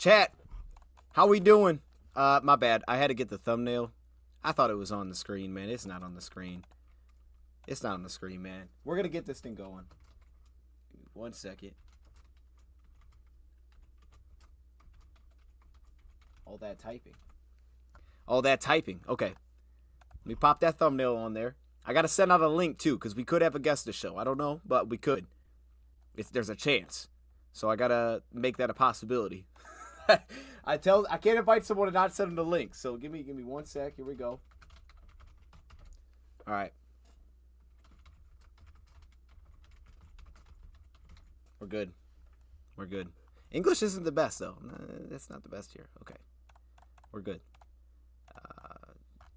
Chat, how we doing? My bad. I had to get the thumbnail. I thought it was on the screen, man. It's not on the screen. It's not on the screen, man. We're going to get this thing going. Give me 1 second. All that typing. All that typing. Okay. Let me pop that thumbnail on there. I got to send out a link, too, because we could have a guest to show. I don't know, but we could. There's a chance. So I got to make that a possibility. I can't invite someone and not send them the link. So give me 1 sec. Here we go. All right. We're good. We're good. English isn't the best, though. That's not the best here. Okay. We're good.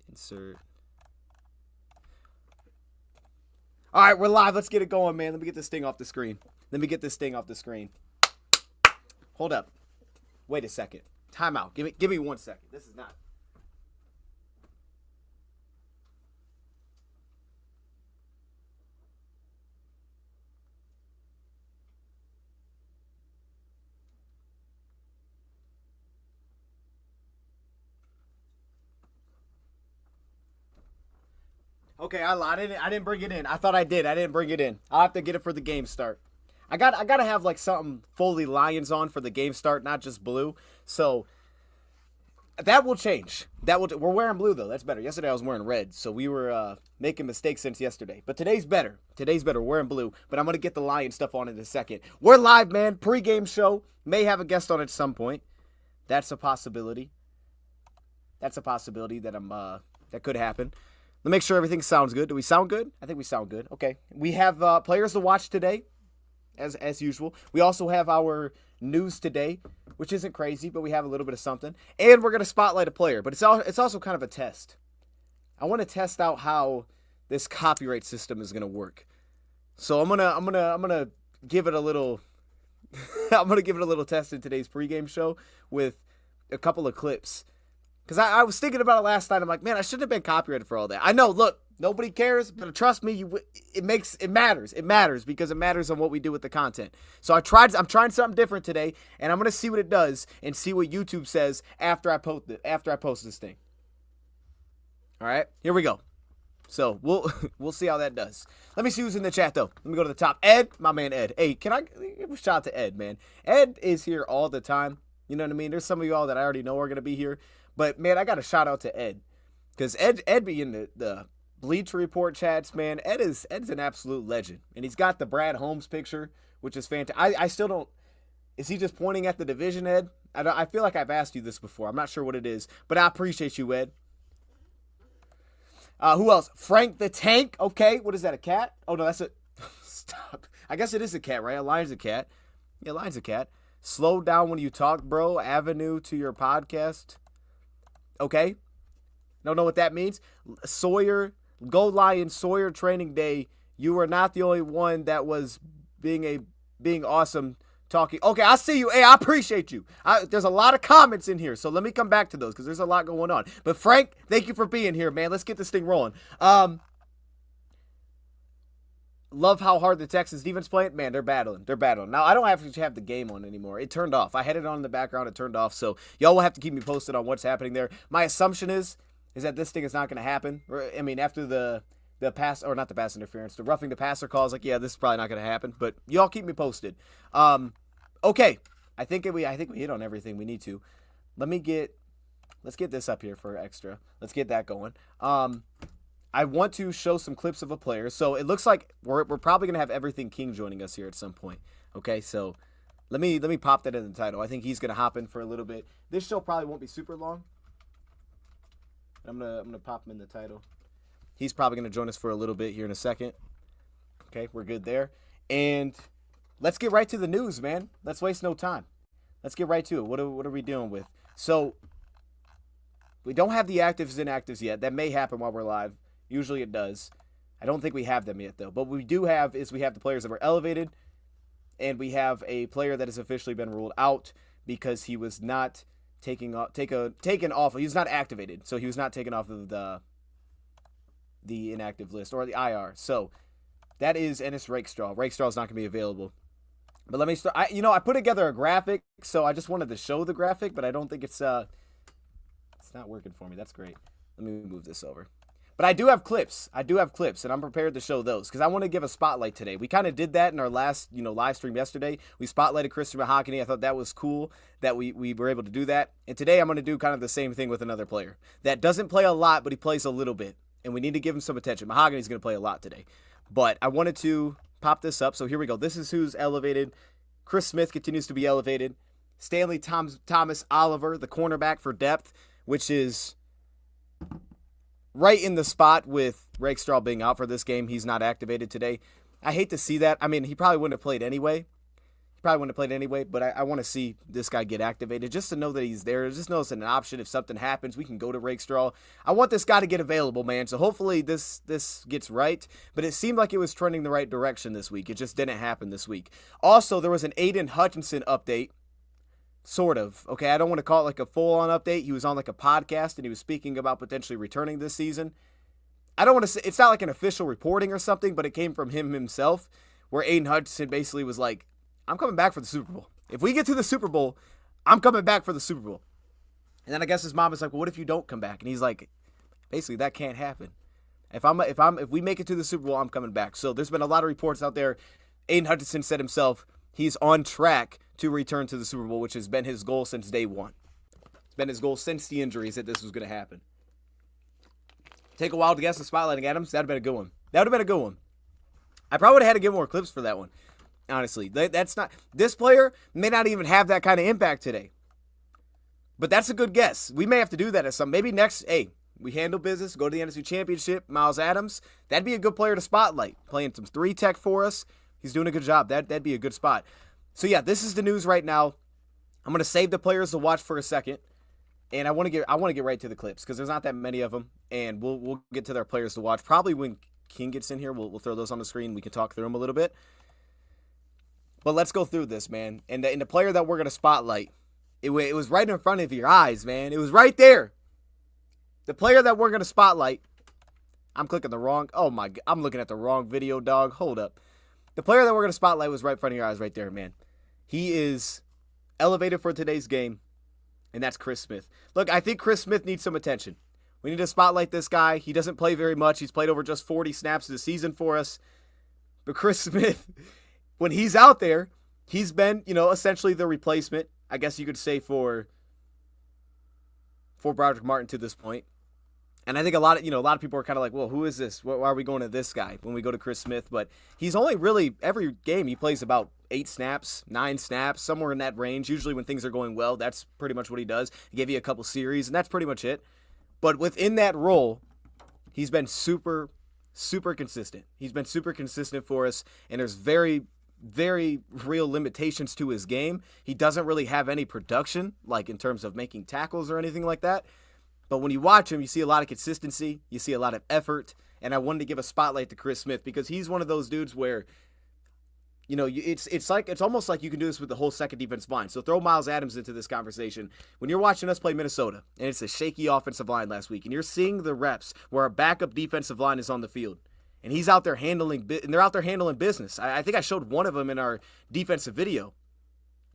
Insert. All right, we're live. Let's get it going, man. Let me get this thing off the screen. Hold up. Wait a second. Time out. Give me 1 second. This is not. Okay, I lied. I didn't bring it in. I thought I did. I didn't bring it in. I'll have to get it for the game start. I gotta have like something fully Lions on for the game start, not just blue. So that will change. We're wearing blue though. That's better. Yesterday I was wearing red, so we were making mistakes since yesterday. But today's better. We're wearing blue. But I'm gonna get the Lion stuff on in a second. We're live, man. Pre-game show. May have a guest on at some point. That's a possibility. That could happen. Let me make sure everything sounds good. Do we sound good? I think we sound good. Okay. We have players to watch today, as usual. We also have our news today, which isn't crazy, but we have a little bit of something. And we're gonna spotlight a player, but it's also kind of a test. I want to test out how this copyright system is gonna work. So I'm gonna give it a little. I'm gonna give it a little test in today's pregame show with a couple of clips. Because I was thinking about it last night. I'm like, man, I shouldn't have been copyrighted for all that. I know, look, nobody cares, but trust me, it matters. It matters because it matters on what we do with the content. So I'm trying something different today, and I'm going to see what it does and see what YouTube says after I post this thing. All right, here we go. So we'll see how that does. Let me see who's in the chat, though. Let me go to the top. Ed, my man Ed. Hey, can I give a shout out to Ed, man? Ed is here all the time. You know what I mean? There's some of y'all that I already know are going to be here. But, man, I got a shout out to Ed. Because Ed be in the Bleacher Report chats, man. Ed's an absolute legend. And he's got the Brad Holmes picture, which is fantastic. I still don't. Is he just pointing at the division, Ed? I feel like I've asked you this before. I'm not sure what it is. But I appreciate you, Ed. Who else? Frank the Tank. Okay. What is that, a cat? Oh, no, that's a. Stop. I guess it is a cat, right? A lion's a cat. Yeah, a lion's a cat. Slow down when you talk, bro. Avenue to your podcast. Okay. Don't know what that means. Sawyer, Go Lion Sawyer training day. You were not the only one that was being awesome talking. Okay, I see you. Hey, I appreciate you. There's a lot of comments in here, so let me come back to those because there's a lot going on. But Frank, thank you for being here, man. Let's get this thing rolling. Love how hard the Texans defense playing. Man, they're battling. Now, I don't have to have the game on anymore. It turned off. I had it on in the background. It turned off. So y'all will have to keep me posted on what's happening there. My assumption is that this thing is not going to happen. I mean, after the pass, or not the pass interference, the roughing the passer calls, like, yeah, this is probably not going to happen. But y'all keep me posted. Okay. I think we hit on everything we need to. Let's get this up here for extra. Let's get that going. I want to show some clips of a player. So it looks like we're probably going to have Everything King joining us here at some point. Okay, so let me pop that in the title. I think he's going to hop in for a little bit. This show probably won't be super long. I'm gonna pop him in the title. He's probably going to join us for a little bit here in a second. Okay, we're good there. And let's get right to the news, man. Let's waste no time. Let's get right to it. What are we dealing with? So we don't have the actives and inactives yet. That may happen while we're live. Usually it does. I don't think we have them yet, though. But what we do have is we have the players that were elevated, and we have a player that has officially been ruled out because he was not taken off. He was not activated, so he was not taken off of the inactive list or the IR. So that is Ennis Rakestraw. Rakestraw is not going to be available But let me start. I put together a graphic, so I just wanted to show the graphic, but I don't think it's not working for me. That's great. Let me move this over. But I do have clips. And I'm prepared to show those because I want to give a spotlight today. We kind of did that in our last, live stream yesterday. We spotlighted Christian Mahogany. I thought that was cool that we were able to do that. And today I'm going to do kind of the same thing with another player that doesn't play a lot, but he plays a little bit. And we need to give him some attention. Mahogany's going to play a lot today. But I wanted to pop this up. So here we go. This is who's elevated. Chris Smith continues to be elevated. Stanley Thomas Oliver, the cornerback for depth, which is right in the spot with Rakestraw being out for this game. He's not activated today. I hate to see that. I mean, he probably wouldn't have played anyway. But I want to see this guy get activated just to know that he's there. Just know it's an option. If something happens, we can go to Rakestraw. I want this guy to get available, man. So hopefully this gets right. But it seemed like it was trending the right direction this week. It just didn't happen this week. Also, there was an Aidan Hutchinson update. Sort of. Okay, I don't want to call it like a full-on update. He was on like a podcast, and he was speaking about potentially returning this season. I don't want to say, it's not like an official reporting or something, but it came from him himself, where Aidan Hutchinson basically was like, I'm coming back for the Super Bowl. If we get to the Super Bowl, I'm coming back for the Super Bowl. And then I guess his mom is like, well, what if you don't come back? And he's like, basically, that can't happen. If we make it to the Super Bowl, I'm coming back. So there's been a lot of reports out there. Aidan Hutchinson said himself, he's on track to return to the Super Bowl, which has been his goal since day one. It's been his goal since the injuries that this was going to happen. Take a wild guess on spotlighting Adams. That would have been a good one. I probably would have had to get more clips for that one. Honestly, that's not. This player may not even have that kind of impact today. But that's a good guess. We may have to do that at some. Maybe next, we handle business, go to the NFC Championship, Miles Adams. That'd be a good player to spotlight. Playing some 3-tech for us. He's doing a good job. That'd be a good spot. So yeah, this is the news right now. I'm gonna save the players to watch for a second, and I want to get right to the clips because there's not that many of them, and we'll get to their players to watch. Probably when King gets in here, we'll throw those on the screen. We can talk through them a little bit. But let's go through this, man. And the player that we're gonna spotlight, it was right in front of your eyes, man. It was right there. The player that we're gonna spotlight. I'm clicking the wrong. Oh my! I'm looking at the wrong video, dog. Hold up. The player that we're going to spotlight was right in front of your eyes right there, man. He is elevated for today's game, and that's Chris Smith. Look, I think Chris Smith needs some attention. We need to spotlight this guy. He doesn't play very much. He's played over just 40 snaps this season for us. But Chris Smith, when he's out there, he's been, essentially the replacement, I guess you could say, for Broderick Martin to this point. And I think a lot of people are kind of like, well, who is this? Why are we going to this guy when we go to Chris Smith? But he's only really, every game he plays about 8 snaps, 9 snaps, somewhere in that range. Usually when things are going well, that's pretty much what he does. He gave you a couple series, and that's pretty much it. But within that role, he's been super, super consistent. He's been super consistent for us, and there's very, very real limitations to his game. He doesn't really have any production, like in terms of making tackles or anything like that. But when you watch him, you see a lot of consistency, you see a lot of effort, and I wanted to give a spotlight to Chris Smith because he's one of those dudes where, it's almost like you can do this with the whole second defensive line. So throw Miles Adams into this conversation. When you're watching us play Minnesota, and it's a shaky offensive line last week, and you're seeing the reps where our backup defensive line is on the field, and he's out there and they're out there handling business. I think I showed one of them in our defensive video,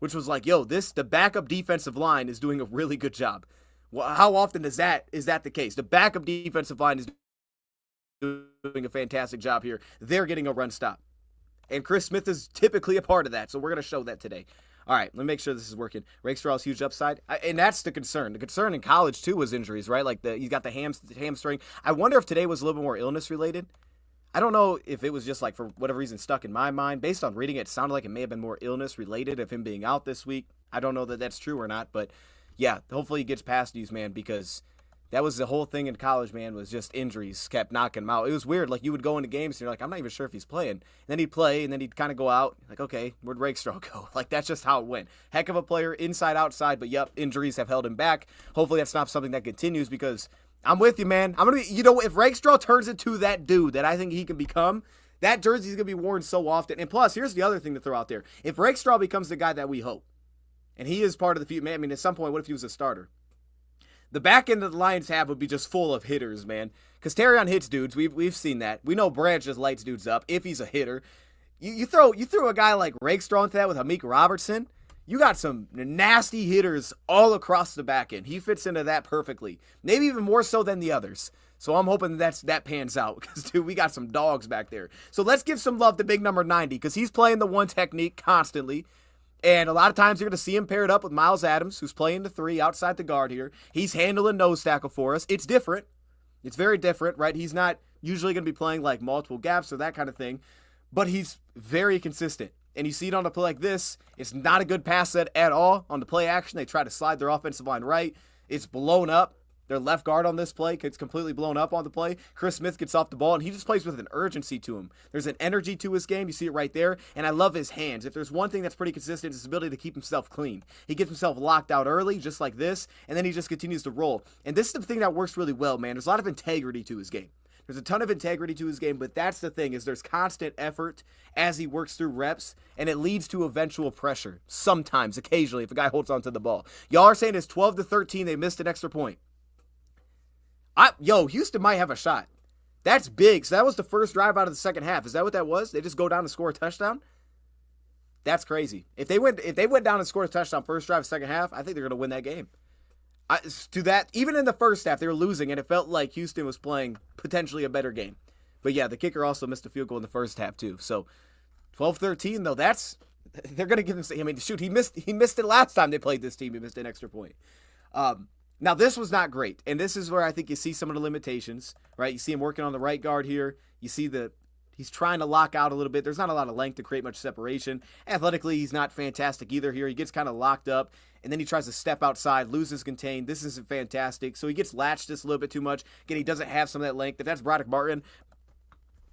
which was like, the backup defensive line is doing a really good job. Well, how often is that the case? The backup defensive line is doing a fantastic job here. They're getting a run stop. And Chris Smith is typically a part of that, so we're going to show that today. All right, let me make sure this is working. Rakestraw's huge upside, and that's the concern. The concern in college, too, was injuries, right? Like, he's got the hamstring. I wonder if today was a little bit more illness-related. I don't know if it was just, like, for whatever reason stuck in my mind. Based on reading it, it sounded like it may have been more illness-related of him being out this week. I don't know that that's true or not, but yeah, hopefully he gets past these, man, because that was the whole thing in college, man, was just injuries kept knocking him out. It was weird. Like, you would go into games, and you're like, I'm not even sure if he's playing. And then he'd play, and then he'd kind of go out. Like, okay, where'd Rakestraw go? Like, that's just how it went. Heck of a player, inside, outside, but yep, injuries have held him back. Hopefully that's not something that continues because I'm with you, man. I'm going to be, if Rakestraw turns into that dude that I think he can become, that jersey's going to be worn so often. And plus, here's the other thing to throw out there. If Rakestraw becomes the guy that we hope, and he is part of the future, man, I mean, at some point, what if he was a starter? The back end of the Lions have would be just full of hitters, man. Because Terrion hits dudes. We've seen that. We know Branch just lights dudes up if he's a hitter. You throw a guy like Rakestraw into that with Hamik Robertson. You got some nasty hitters all across the back end. He fits into that perfectly. Maybe even more so than the others. So I'm hoping that pans out because, dude, we got some dogs back there. So let's give some love to big number 90 because he's playing the one technique constantly. And a lot of times you're going to see him paired up with Miles Adams, who's playing the 3 outside the guard here. He's handling nose tackle for us. It's different. It's very different, right? He's not usually going to be playing like multiple gaps or that kind of thing, but he's very consistent. And you see it on a play like this. It's not a good pass set at all. On the play action, they try to slide their offensive line right. It's blown up. Their left guard on this play gets completely blown up on the play. Chris Smith gets off the ball, and he just plays with an urgency to him. There's an energy to his game. You see it right there. And I love his hands. If there's one thing that's pretty consistent, it's his ability to keep himself clean. He gets himself locked out early, just like this, and then he just continues to roll. And this is the thing that works really well, man. There's a lot of integrity to his game. There's a ton of integrity to his game, but that's the thing, is there's constant effort as he works through reps, and it leads to eventual pressure. Sometimes, occasionally, if a guy holds onto the ball. Y'all are saying it's 12-13. They missed an extra point. Houston might have a shot. That's big. So that was the first drive out of the second half. Is that what that was? They just go down and score a touchdown? That's crazy. If they went down and scored a touchdown first drive, second half, I think they're going to win that game. Even in the first half, they were losing, and it felt like Houston was playing potentially a better game. But yeah, the kicker also missed a field goal in the first half too. So 12-13, though, they're going to give him. I mean, shoot, he missed it last time they played this team. He missed an extra point. Now, this was not great, and this is where I think you see some of the limitations, right? You see him working on the right guard here. You see he's trying to lock out a little bit. There's not a lot of length to create much separation. Athletically, he's not fantastic either here. He gets kind of locked up, and then he tries to step outside, loses contain. This isn't fantastic, so he gets latched just a little bit too much. Again, he doesn't have some of that length. If that's Broderick Martin,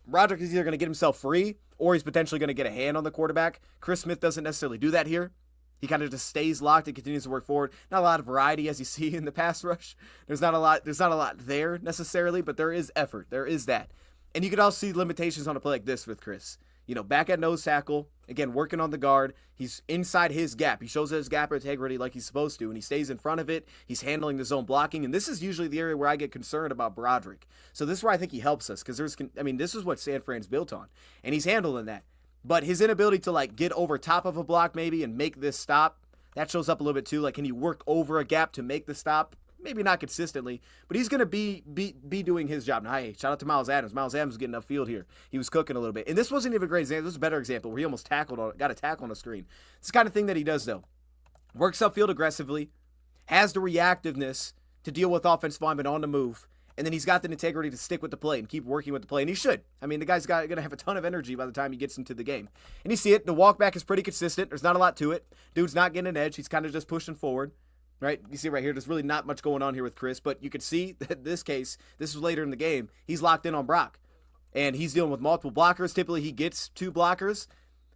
Broderick is either going to get himself free or he's potentially going to get a hand on the quarterback. Chris Smith doesn't necessarily do that here. He kind of just stays locked and continues to work forward. Not a lot of variety, as you see in the pass rush. There's not a lot there necessarily, but there is effort. There is that. And you could also see limitations on a play like this with Chris. Back at nose tackle, again, working on the guard. He's inside his gap. He shows his gap integrity like he's supposed to, and he stays in front of it. He's handling the zone blocking, and this is usually the area where I get concerned about Broderick. So this is where I think he helps us, because this is what San Fran's built on, and he's handling that. But his inability to get over top of a block maybe and make this stop, that shows up a little bit too. Can you work over a gap to make the stop? Maybe not consistently, but he's going to be doing his job. Now, hey, shout out to Miles Adams. Miles Adams was getting enough field here. He was cooking a little bit. And this wasn't even a great example. This was a better example where he almost got a tackle on the screen. It's the kind of thing that he does, though. Works upfield aggressively, has the reactiveness to deal with offensive linemen on the move, and then he's got the integrity to stick with the play and keep working with the play, and he should. The guy's going to have a ton of energy by the time he gets into the game. And you see it. The walk back is pretty consistent. There's not a lot to it. Dude's not getting an edge. He's kind of just pushing forward. Right? You see right here, there's really not much going on here with Chris, but you could see that this case, this was later in the game, he's locked in on Brock. And he's dealing with multiple blockers. Typically, he gets 2 blockers.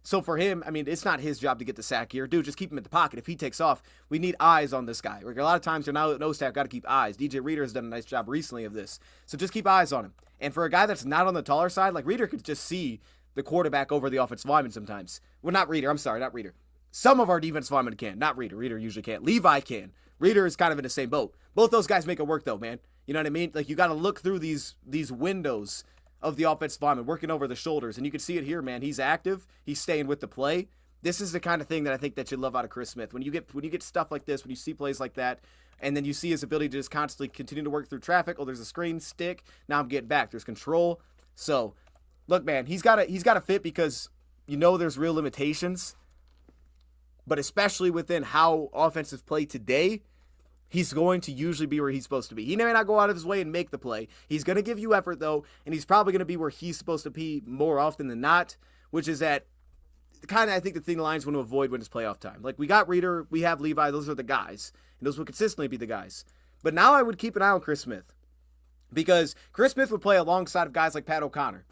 So for him, it's not his job to get the sack here. Dude, just keep him in the pocket. If he takes off, we need eyes on this guy. A lot of times, nose tackle got to keep eyes. DJ Reader has done a nice job recently of this. So just keep eyes on him. And for a guy that's not on the taller side, Reader could just see the quarterback over the offensive lineman sometimes. Well, not Reader. I'm sorry, not Reader. Some of our defensive linemen can. Not Reader. Reader usually can't. Levi can. Reader is kind of in the same boat. Both those guys make it work, though, man. You know what I mean? You got to look through these windows of the offensive lineman, working over the shoulders. And you can see it here, man. He's active. He's staying with the play. This is the kind of thing that I think that you love out of Chris Smith. When you get stuff like this, when you see plays like that, and then you see his ability to just constantly continue to work through traffic. Oh, there's a screen stick. Now I'm getting back. There's control. So, look, man, he's got to fit because there's real limitations. But especially within how offenses play today, he's going to usually be where he's supposed to be. He may not go out of his way and make the play. He's going to give you effort, though, and he's probably going to be where he's supposed to be more often than not, which is that kind of, I think, the thing the Lions want to avoid when it's playoff time. We got Reader, we have Levi, those are the guys, and those will consistently be the guys. But now I would keep an eye on Chris Smith, because Chris Smith would play alongside of guys like Pat O'Connor.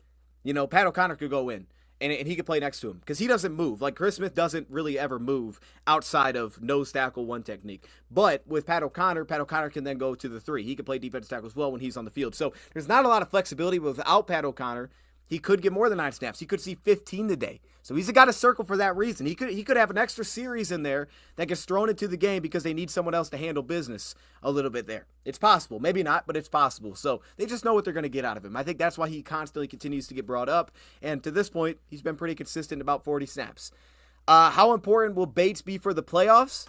Pat O'Connor could go in. And he could play next to him because he doesn't move. Chris Smith doesn't really ever move outside of nose tackle one technique. But with Pat O'Connor can then go to the 3. He can play defensive tackle as well when he's on the field. So there's not a lot of flexibility. But without Pat O'Connor, he could get more than 9 snaps. He could see 15 today. So he's a guy to circle for that reason. He could have an extra series in there that gets thrown into the game because they need someone else to handle business a little bit there. It's possible. Maybe not, but it's possible. So they just know what they're going to get out of him. I think that's why he constantly continues to get brought up. And to this point, he's been pretty consistent, about 40 snaps. How important will Bates be for the playoffs?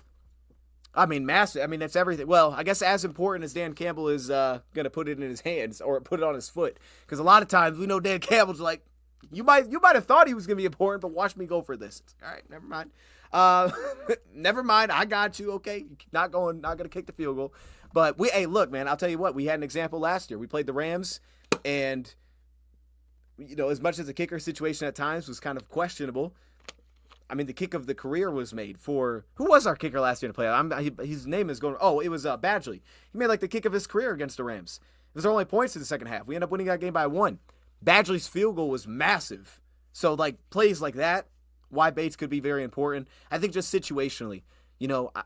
I mean, massive. I mean, that's everything. Well, I guess as important as Dan Campbell is going to put it in his hands or put it on his foot. Because a lot of times we know Dan Campbell's like, you might have thought he was going to be important, but watch me go for this. It's, all right, never mind. Never mind. I got you. Okay, not going to kick the field goal. But hey, look, man, I'll tell you what. We had an example last year. We played the Rams, and as much as the kicker situation at times was kind of questionable, I mean, the kick of the career was made for who was our kicker last year in the playoff? His name is going. Oh, it was Badgley. He made like the kick of his career against the Rams. It was our only points in the second half. We ended up winning that game by 1. Badgley's field goal was massive. So like plays like that, why Bates could be very important. I think just situationally,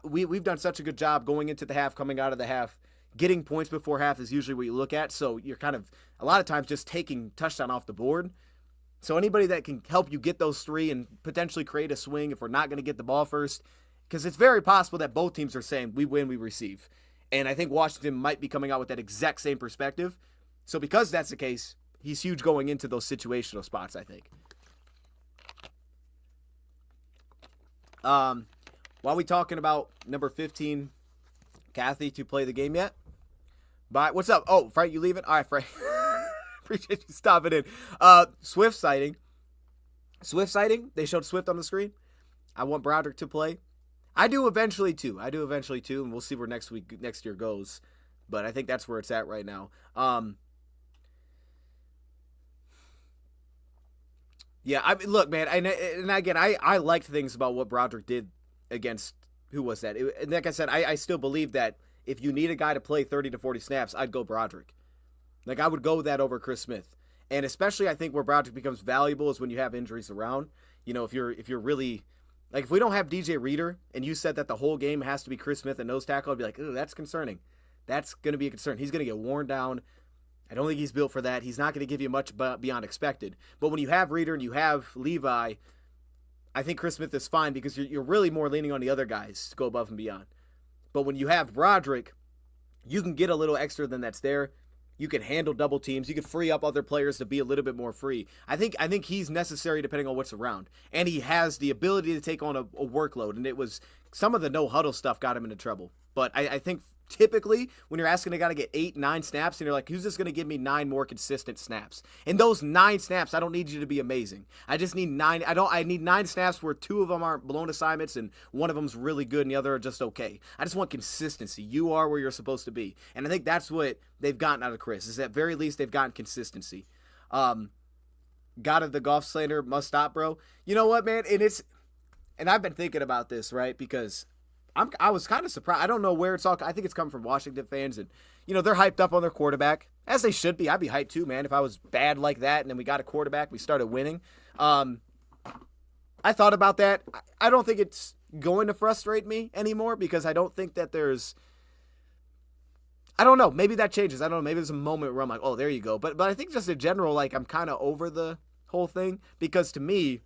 we've done such a good job going into the half, coming out of the half. Getting points before half is usually what you look at. So you're kind of a lot of times just taking touchdown off the board. So anybody that can help you get those 3 and potentially create a swing if we're not going to get the ball first, because it's very possible that both teams are saying we win, we receive. And I think Washington might be coming out with that exact same perspective. So because that's the case, he's huge going into those situational spots, I think. While we talking about number 15, Kathy, to play the game yet? Bye. What's up? Oh, Frank, you leaving? All right, Frank. Appreciate you stopping in. Swift sighting. They showed Swift on the screen. I want Broderick to play. I do eventually too, and we'll see where next year goes. But I think that's where it's at right now. Yeah, I mean, look, man, and again, I liked things about what Broderick did against, who was that? And like I said, I still believe that if you need a guy to play 30 to 40 snaps, I'd go Broderick. Like, I would go that over Chris Smith. And especially, I think, where Broderick becomes valuable is when you have injuries around. If you're really, like, if we don't have DJ Reader, and you said that the whole game has to be Chris Smith and nose tackle, I'd be like, ooh, that's concerning. That's going to be a concern. He's going to get worn down. I don't think he's built for that. He's not going to give you much beyond expected. But when you have Reader and you have Levi, I think Chris Smith is fine because you're really more leaning on the other guys to go above and beyond. But when you have Broderick, you can get a little extra than that's there. You can handle double teams. You can free up other players to be a little bit more free. I think he's necessary depending on what's around. And he has the ability to take on a workload. And it was some of the no-huddle stuff got him into trouble. But I think typically when you're asking a guy to get 8, 9 snaps, and you're like, who's just going to give me 9 more consistent snaps? And those 9 snaps, I don't need you to be amazing. I just need 9. I need 9 snaps where 2 of them aren't blown assignments and one of them's really good and the other are just okay. I just want consistency. You are where you're supposed to be. And I think that's what they've gotten out of Chris, is at very least they've gotten consistency. God of the golf slander must stop, bro. You know what, man? And I've been thinking about this, right? Because I was kind of surprised. I don't know where it's all. I think it's coming from Washington fans, and they're hyped up on their quarterback, as they should be. I'd be hyped too, man. If I was bad like that, and then we got a quarterback, we started winning. I thought about that. I don't think it's going to frustrate me anymore because I don't think that there's. I don't know. Maybe that changes. I don't know. Maybe there's a moment where I'm like, oh, there you go. But I think just in general, like I'm kind of over the whole thing because to me,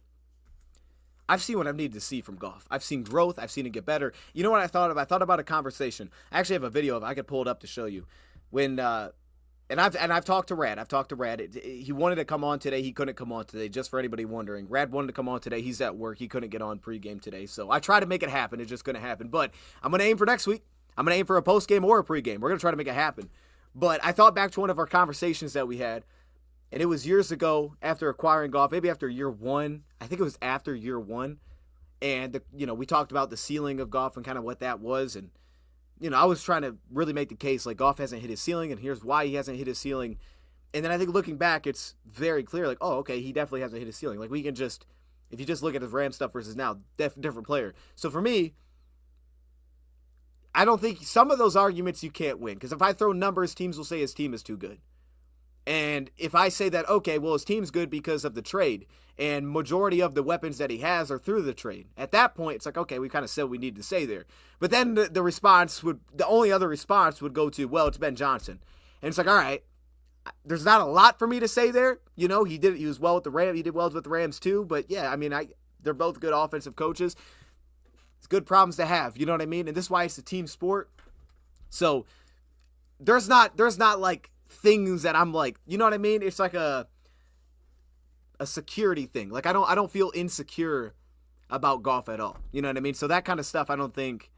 I've seen what I've needed to see from Goff. I've seen growth. I've seen it get better. You know what I thought of? I thought about a conversation. I actually have a video of it. I could pull it up to show you. When and I've talked to Rad. He wanted to come on today. He couldn't come on today. Just for anybody wondering, Rad wanted to come on today. He's at work. He couldn't get on pregame today. So I tried to make it happen. It just couldn't happen. But I'm gonna aim for next week. I'm gonna aim for a postgame or a pregame. We're gonna try to make it happen. But I thought back to one of our conversations that we had. And it was years ago after acquiring Goff, maybe after year 1. I think it was after year 1. And, we talked about the ceiling of Goff and kind of what that was. And, I was trying to really make the case like Goff hasn't hit his ceiling and here's why he hasn't hit his ceiling. And then I think looking back, it's very clear like, oh, okay, he definitely hasn't hit his ceiling. Like we can just, if you just look at his Ram stuff versus now, different player. So for me, I don't think some of those arguments you can't win. Because if I throw numbers, teams will say his team is too good. And if I say that, okay, well, his team's good because of the trade, and majority of the weapons that he has are through the trade, at that point, it's like, okay, we kind of said what we need to say there. But then the only other response would go to, well, it's Ben Johnson. And it's like, all right, there's not a lot for me to say there. You know, he was well with the Rams. He did well with the Rams too. But yeah, I mean, they're both good offensive coaches. It's good problems to have. You know what I mean? And this is why it's a team sport. So there's not like things that I'm like, you know what I mean? It's like a security thing. Like I don't feel insecure about Goff at all. You know what I mean? So that kind of stuff, I don't think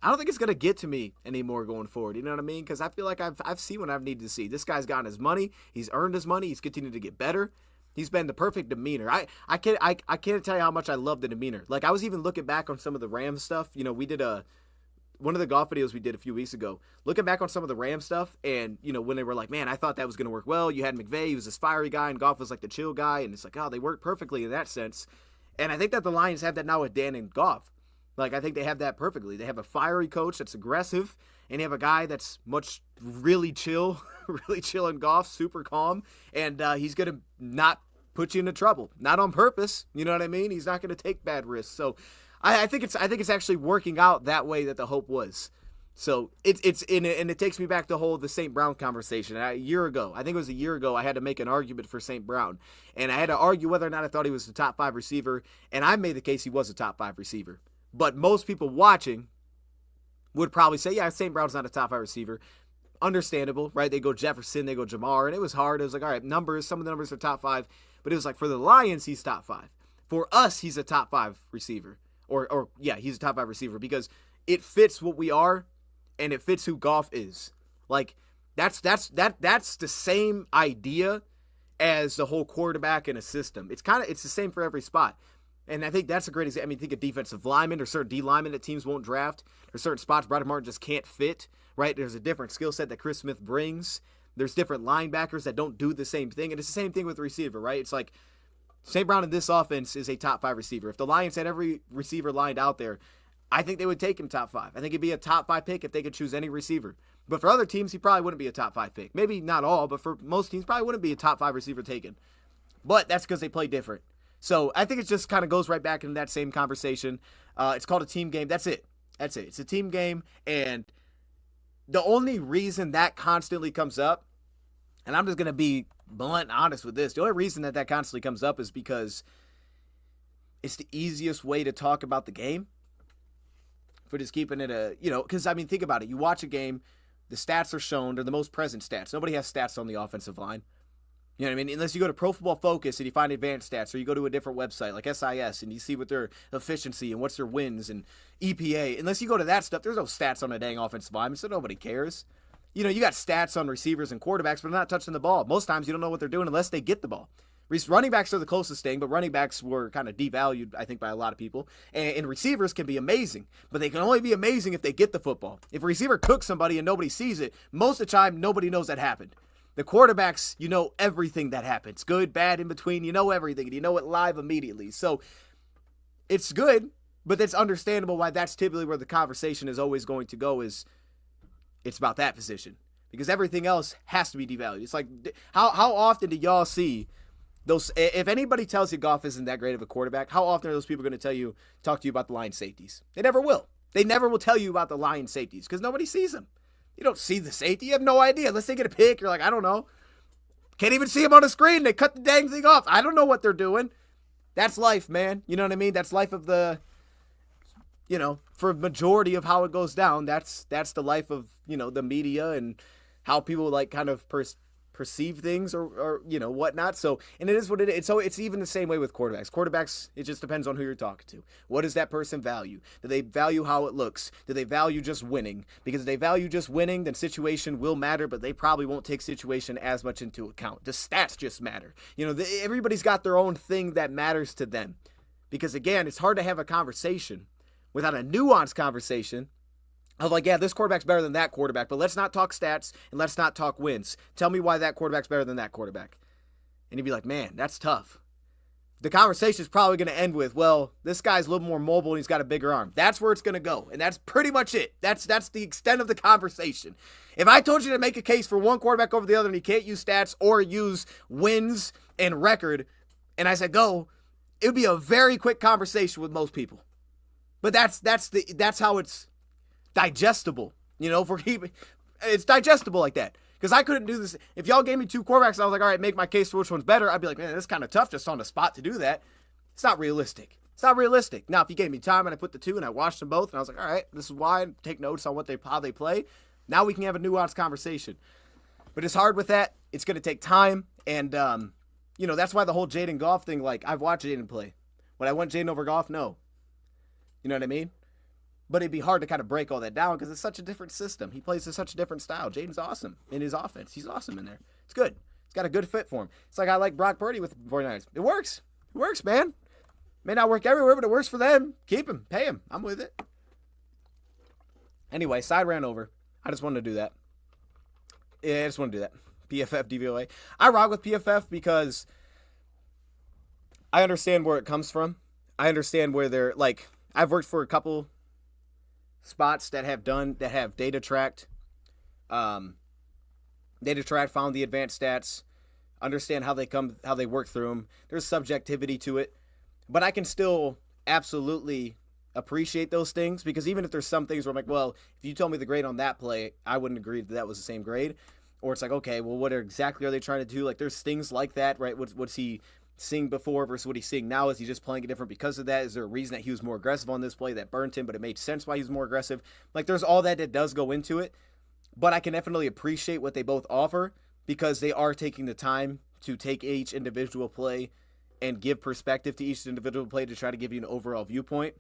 it's gonna get to me anymore going forward. You know what I mean? Because I feel like I've seen what I've needed to see. This guy's gotten his money. He's earned his money. He's continued to get better. He's been the perfect demeanor. I can't tell you how much I love the demeanor. Like I was even looking back on some of the Rams stuff. You know, we did one of the Goff videos we did a few weeks ago, looking back on some of the Rams stuff, and, you know, when they were like, man, I thought that was going to work well. You had McVay, he was this fiery guy, and Goff was like the chill guy, and it's like, oh, they worked perfectly in that sense. And I think that the Lions have that now with Dan and Goff. Like, I think they have that perfectly. They have a fiery coach that's aggressive, and you have a guy that's really chill in Goff, super calm, and he's going to not put you into trouble. Not on purpose, you know what I mean? He's not going to take bad risks. So I think it's actually working out that way that the hope was. So it's in it, and it takes me back to the St. Brown conversation. I think it was a year ago, I had to make an argument for St. Brown, and I had to argue whether or not I thought he was the top 5 receiver, and I made the case he was a top 5 receiver. But most people watching would probably say, yeah, St. Brown's not a top 5 receiver. Understandable, right? They go Jefferson, they go Jamar, and it was hard. It was like, all right, some of the numbers are top 5, but it was like for the Lions, he's top 5. For us, he's a top 5 receiver. Or he's a top 5 receiver because it fits what we are and it fits who Goff is. Like that's the same idea as the whole quarterback in a system. It's the same for every spot. And I think that's a great example. I mean, think of defensive linemen or certain D linemen that teams won't draft. There's certain spots Broderick Martin just can't fit, right? There's a different skill set that Chris Smith brings. There's different linebackers that don't do the same thing. And it's the same thing with the receiver, right? It's like St. Brown in this offense is a top 5 receiver. If the Lions had every receiver lined out there, I think they would take him top 5. I think it'd be a top 5 pick if they could choose any receiver. But for other teams, he probably wouldn't be a top 5 pick. Maybe not all, but for most teams, probably wouldn't be a top 5 receiver taken. But that's because they play different. So I think it just kind of goes right back into that same conversation. It's called a team game. That's it. It's a team game. And the only reason that constantly comes up, and I'm just going to be blunt and honest with this, the only reason that constantly comes up is because it's the easiest way to talk about the game. For just keeping it because, I mean, think about it. You watch a game, the stats are shown. They're the most present stats. Nobody has stats on the offensive line. You know what I mean? Unless you go to Pro Football Focus and you find advanced stats, or you go to a different website like SIS and you see what their efficiency and what's their wins and EPA. Unless you go to that stuff, there's no stats on a dang offensive lineman, so nobody cares. You know, you got stats on receivers and quarterbacks, but they're not touching the ball. Most times you don't know what they're doing unless they get the ball. Running backs are the closest thing, but running backs were kind of devalued, I think, by a lot of people. And receivers can be amazing, but they can only be amazing if they get the football. If a receiver cooks somebody and nobody sees it, most of the time nobody knows that happened. The quarterbacks, you know everything that happens. Good, bad, in between. You know everything, and you know it live immediately. So it's good, but it's understandable why that's typically where the conversation is always going to go, is it's about that position. Because everything else has to be devalued. It's like, how often do y'all see those? If anybody tells you Goff isn't that great of a quarterback, how often are those people going to talk to you about the Lions safeties? They never will. They never will tell you about the Lions safeties because nobody sees them. You don't see the safety. You have no idea. Unless they get a pick, you're like, I don't know. Can't even see them on the screen. They cut the dang thing off. I don't know what they're doing. That's life, man. You know what I mean? That's life of for a majority of how it goes down. That's the life of, the media and how people kind of perceive things or whatnot. So, and it is what it is. So it's even the same way with quarterbacks. It just depends on who you're talking to. What does that person value? Do they value how it looks? Do they value just winning? Because if they value just winning, then situation will matter, but they probably won't take situation as much into account. The stats just matter. Everybody's got their own thing that matters to them. Because again, it's hard to have a conversation without a nuanced conversation of like, yeah, this quarterback's better than that quarterback, but let's not talk stats and let's not talk wins. Tell me why that quarterback's better than that quarterback. And you'd be like, man, that's tough. The conversation is probably going to end with, well, this guy's a little more mobile and he's got a bigger arm. That's where it's going to go. And that's pretty much it. That's the extent of the conversation. If I told you to make a case for one quarterback over the other and he can't use stats or use wins and record, and I said go, it would be a very quick conversation with most people. But that's how it's digestible, it's digestible like that. Because I couldn't do this. If y'all gave me 2 quarterbacks, I was like, all right, make my case for which one's better. I'd be like, man, that's kind of tough just on the spot to do that. It's not realistic. It's not realistic. Now, if you gave me time and I put the 2 and I watched them both and I was like, all right, this is why. Take notes on how they play. Now we can have a nuanced conversation. But it's hard with that. It's going to take time. And, that's why the whole Jaden Goff thing, like, I've watched Jaden play. Would I want Jaden over Goff? No. You know what I mean? But it'd be hard to kind of break all that down because it's such a different system. He plays in such a different style. Jaden's awesome in his offense. He's awesome in there. It's good. He's got a good fit for him. It's like I like Brock Purdy with the 49ers. It works. It works, man. May not work everywhere, but it works for them. Keep him. Pay him. I'm with it. Anyway, side ran over. I just wanted to do that. Yeah, I just want to do that. PFF, DVOA. I rock with PFF because I understand where it comes from. I understand where they're, like, I've worked for a couple spots that have data tracked. Found the advanced stats, understand how they work through them. There's subjectivity to it, but I can still absolutely appreciate those things because even if there's some things where I'm like, well, if you told me the grade on that play, I wouldn't agree that was the same grade. Or it's like, okay, well, what exactly are they trying to do? Like, there's things like that, right? What's he seeing before versus what he's seeing now? Is he just playing it different because of that? Is there a reason that he was more aggressive on this play that burnt him, but it made sense why he was more aggressive? Like, there's all that does go into it, but I can definitely appreciate what they both offer because they are taking the time to take each individual play and give perspective to each individual play to try to give you an overall viewpoint.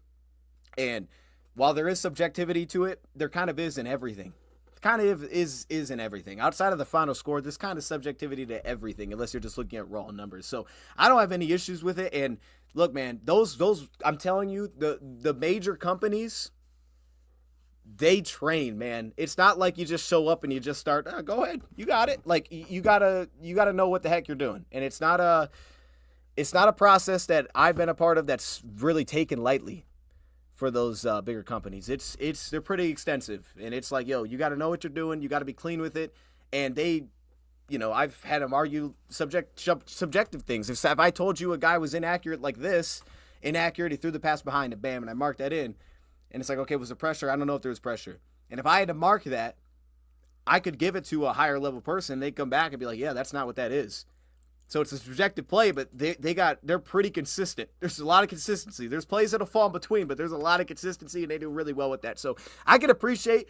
And while there is subjectivity to it, there kind of is in everything. Kind of is in everything. Outside of the final score, there's kind of subjectivity to everything, unless you're just looking at raw numbers. So I don't have any issues with it. And look, man, those I'm telling you, the major companies, they train, man. It's not like you just show up and you just start, go ahead, you got it. Like you gotta know what the heck you're doing. And it's not a process that I've been a part of that's really taken lightly. For those bigger companies, they're pretty extensive, and it's like, yo, you got to know what you're doing, you got to be clean with it, and they, I've had them argue subjective things. If I told you a guy was inaccurate like this, he threw the pass behind it, bam, and I marked that in, and it's like, okay, was there pressure? I don't know if there was pressure, and if I had to mark that, I could give it to a higher level person. They'd come back and be like, yeah, that's not what that is. So it's a subjective play, but they're pretty consistent. There's a lot of consistency. There's plays that'll fall in between, but there's a lot of consistency, and they do really well with that. So I can appreciate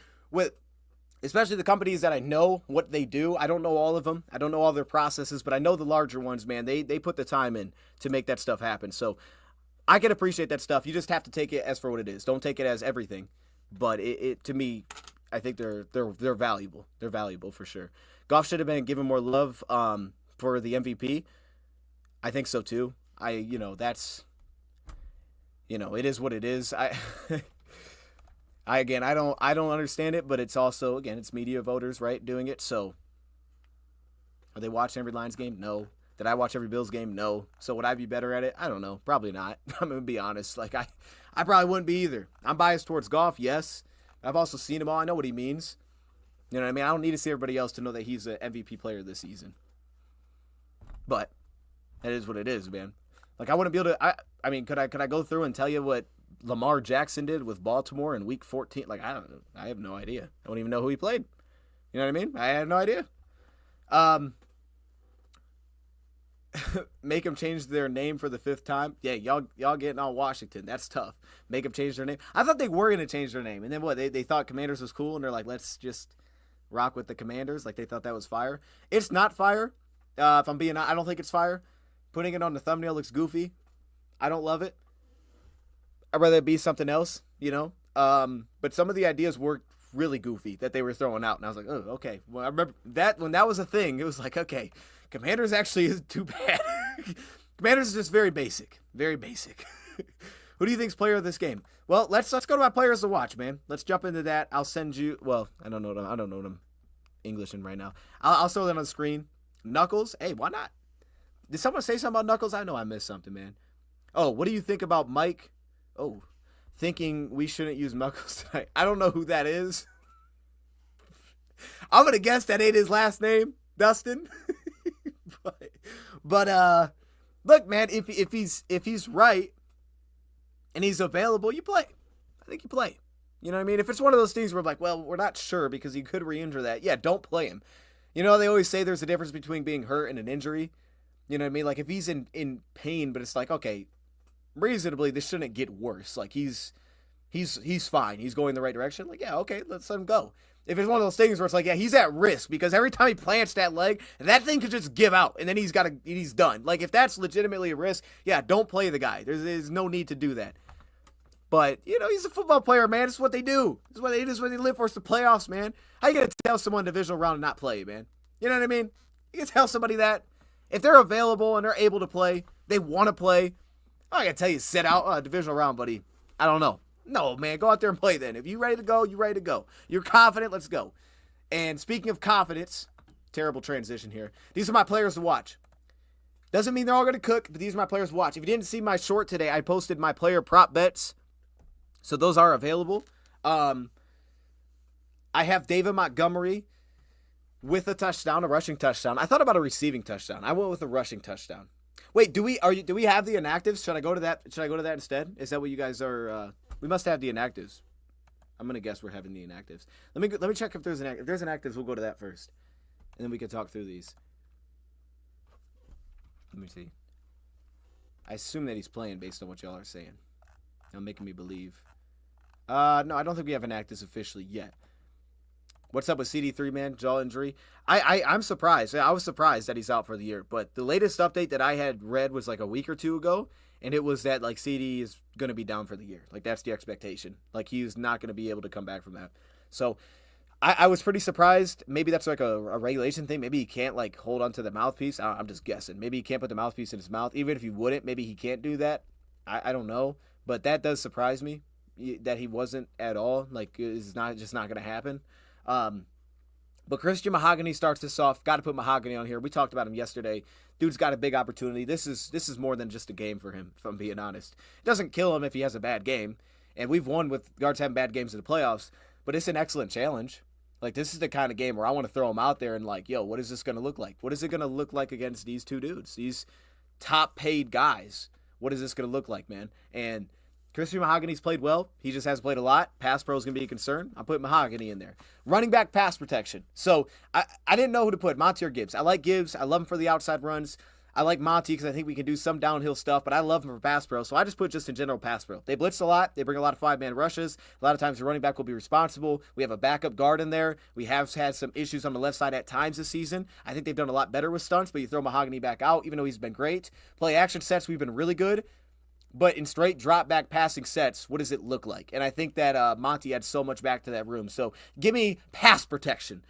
especially the companies that I know what they do. I don't know all of them. I don't know all their processes, but I know the larger ones, man. They put the time in to make that stuff happen. So I can appreciate that stuff. You just have to take it as for what it is. Don't take it as everything. But it to me, I think they're valuable. They're valuable for sure. Goff should have been given more love. For the MVP, I think so too. That's, it is what it is. I don't understand it, but it's also, again, it's media voters, right, doing it. So are they watching every Lions game? No. Did I watch every Bills game? No. So would I be better at it? I don't know. Probably not. I'm going to be honest. Like I probably wouldn't be either. I'm biased towards Goff. Yes. I've also seen him all. I know what he means. You know what I mean? I don't need to see everybody else to know that he's an MVP player this season. But that is what it is, man. Like I wouldn't be able to. I mean, could I go through and tell you what Lamar Jackson did with Baltimore in Week 14? Like I don't know. I have no idea. I don't even know who he played. You know what I mean? I had no idea. Make them change their name for the 5th time. Yeah, y'all getting on Washington. That's tough. Make them change their name. I thought they were gonna change their name, and then what? They thought Commanders was cool, and they're like, let's just rock with the Commanders. Like they thought that was fire. It's not fire. If I'm being, I don't think it's fire. Putting it on the thumbnail looks goofy. I don't love it. I'd rather it be something else, But some of the ideas were really goofy that they were throwing out, and I was like, oh, okay. Well, I remember that when that was a thing, it was like, okay, Commanders actually isn't too bad. Commanders is just very basic, very basic. Who do you think's player of this game? Well, let's go to my players to watch, man. Let's jump into that. I'll send you. Well, I don't know what I'm Englishing right now. I'll throw that on the screen. Knuckles? Hey, why not? Did someone say something about Knuckles? I know I missed something, man. Oh, what do you think about Mike? Oh, thinking we shouldn't use Knuckles tonight. I don't know who that is. I'm going to guess that ain't his last name, Dustin. but look, man, if he's right and he's available, you play. I think you play. You know what I mean? If it's one of those things where I'm like, well, we're not sure because he could re-injure that. Yeah, don't play him. You know, they always say there's a difference between being hurt and an injury. You know what I mean? Like, if he's in pain, but it's like, okay, reasonably, this shouldn't get worse. Like, he's fine. He's going the right direction. Like, yeah, okay, let's let him go. If it's one of those things where it's like, yeah, he's at risk because every time he plants that leg, that thing could just give out and then he's done. Like, if that's legitimately a risk, yeah, don't play the guy. There's no need to do that. But, you know, he's a football player, man. It's what they do. It's what they live for. It's the playoffs, man. How you going to tell someone divisional round and not play, man? You know what I mean? You can tell somebody that. If they're available and they're able to play, they want to play, I got to tell you, sit out divisional round, buddy. I don't know. No, man, go out there and play then. If you're ready to go, you're ready to go. You're confident, let's go. And speaking of confidence, terrible transition here. These are my players to watch. Doesn't mean they're all going to cook, but these are my players to watch. If you didn't see my short today, I posted my player prop bets. So those are available. I have David Montgomery with a touchdown, a rushing touchdown. I thought about a receiving touchdown. I went with a rushing touchdown. Wait, do we have the inactives? Should I go to that? Should I go to that instead? Is that what you guys are? We must have the inactives. I'm gonna guess we're having the inactives. Let me check if there's an if there's inactives. We'll go to that first, and then we can talk through these. Let me see. I assume that he's playing based on what y'all are saying. Now making me believe. No, I don't think we have inactives officially yet. What's up with CD3, man? Jaw injury. I'm surprised. I was surprised that he's out for the year. But the latest update that I had read was like a week or two ago, and it was that like CD is going to be down for the year. Like that's the expectation. Like he's not going to be able to come back from that. So I was pretty surprised. Maybe that's like a regulation thing. Maybe he can't like hold onto the mouthpiece. I'm just guessing. Maybe he can't put the mouthpiece in his mouth. Even if he wouldn't, maybe he can't do that. I don't know. But that does surprise me that he wasn't at all. Like it's not going to happen. But Christian Mahogany starts this off. Got to put Mahogany on here. We talked about him yesterday. Dude's got a big opportunity. This is more than just a game for him, if I'm being honest. It doesn't kill him if he has a bad game. And we've won with guards having bad games in the playoffs. But it's an excellent challenge. Like, this is the kind of game where I want to throw him out there and, like, yo, what is this going to look like? What is it going to look like against these two dudes? These top-paid guys. What is this going to look like, man? And Christian Mahogany's played well. He just hasn't played a lot. Pass pro is going to be a concern. I'll put Mahogany in there. Running back pass protection. So I didn't know who to put, Monty or Gibbs. I like Gibbs. I love him for the outside runs. I like Monty because I think we can do some downhill stuff, but I love him for pass pro. So I just put just in general pass pro. They blitz a lot. They bring a lot of five-man rushes. A lot of times the running back will be responsible. We have a backup guard in there. We have had some issues on the left side at times this season. I think they've done a lot better with stunts, but you throw Mahogany back out, even though he's been great. Play action sets, we've been really good. But in straight drop back passing sets, what does it look like? And I think that Monty adds so much back to that room. So give me pass protection.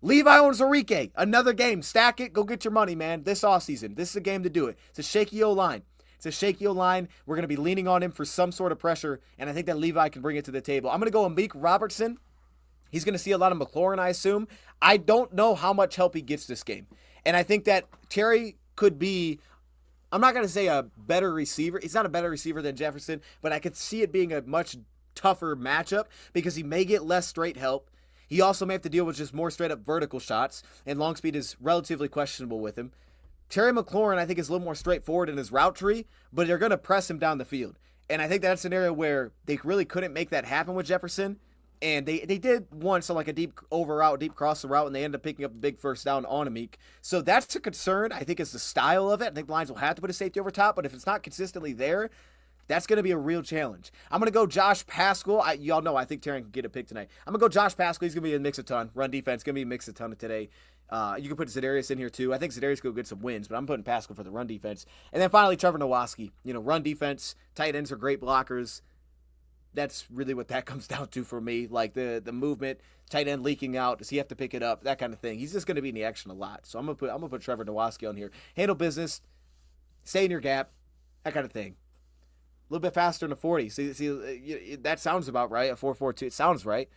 Levi Onwuzurike, another game. Stack it. Go get your money, man. This offseason. This is a game to do it. It's a shaky O-line. We're going to be leaning on him for some sort of pressure, and I think that Levi can bring it to the table. I'm going to go Amik Robertson. He's going to see a lot of McLaurin, I assume. I don't know how much help he gets this game. And I think that Terry could be, I'm not going to say a better receiver. He's not a better receiver than Jefferson, but I could see it being a much tougher matchup because he may get less straight help. He also may have to deal with just more straight-up vertical shots, and long speed is relatively questionable with him. Terry McLaurin, I think, is a little more straightforward in his route tree, but they're going to press him down the field. And I think that's an area where they really couldn't make that happen with Jefferson, and they did once on like a deep over route, deep cross the route, and they ended up picking up a big first down on Amik. So that's a concern, I think, is the style of it. I think the Lions will have to put a safety over top, but if it's not consistently there, that's going to be a real challenge. I'm going to go Josh Paschal. Y'all know I think Terry can get a pick tonight. I'm going to go Josh Paschal. He's going to be a mix a ton. Run defense, going to be a mix a ton today. You can put Za'Darius in here too. I think Za'Darius could get some wins, but I'm putting Paschal for the run defense. And then finally, Trevor Nowatzki. Run defense, tight ends are great blockers. That's really what that comes down to for me. Like the movement, tight end leaking out. Does he have to pick it up? That kind of thing. He's just going to be in the action a lot. So I'm going to put Trevor Nowatzki on here. Handle business, stay in your gap, that kind of thing. A little bit faster than a 40. See, that sounds about right. A 4.42. It sounds right.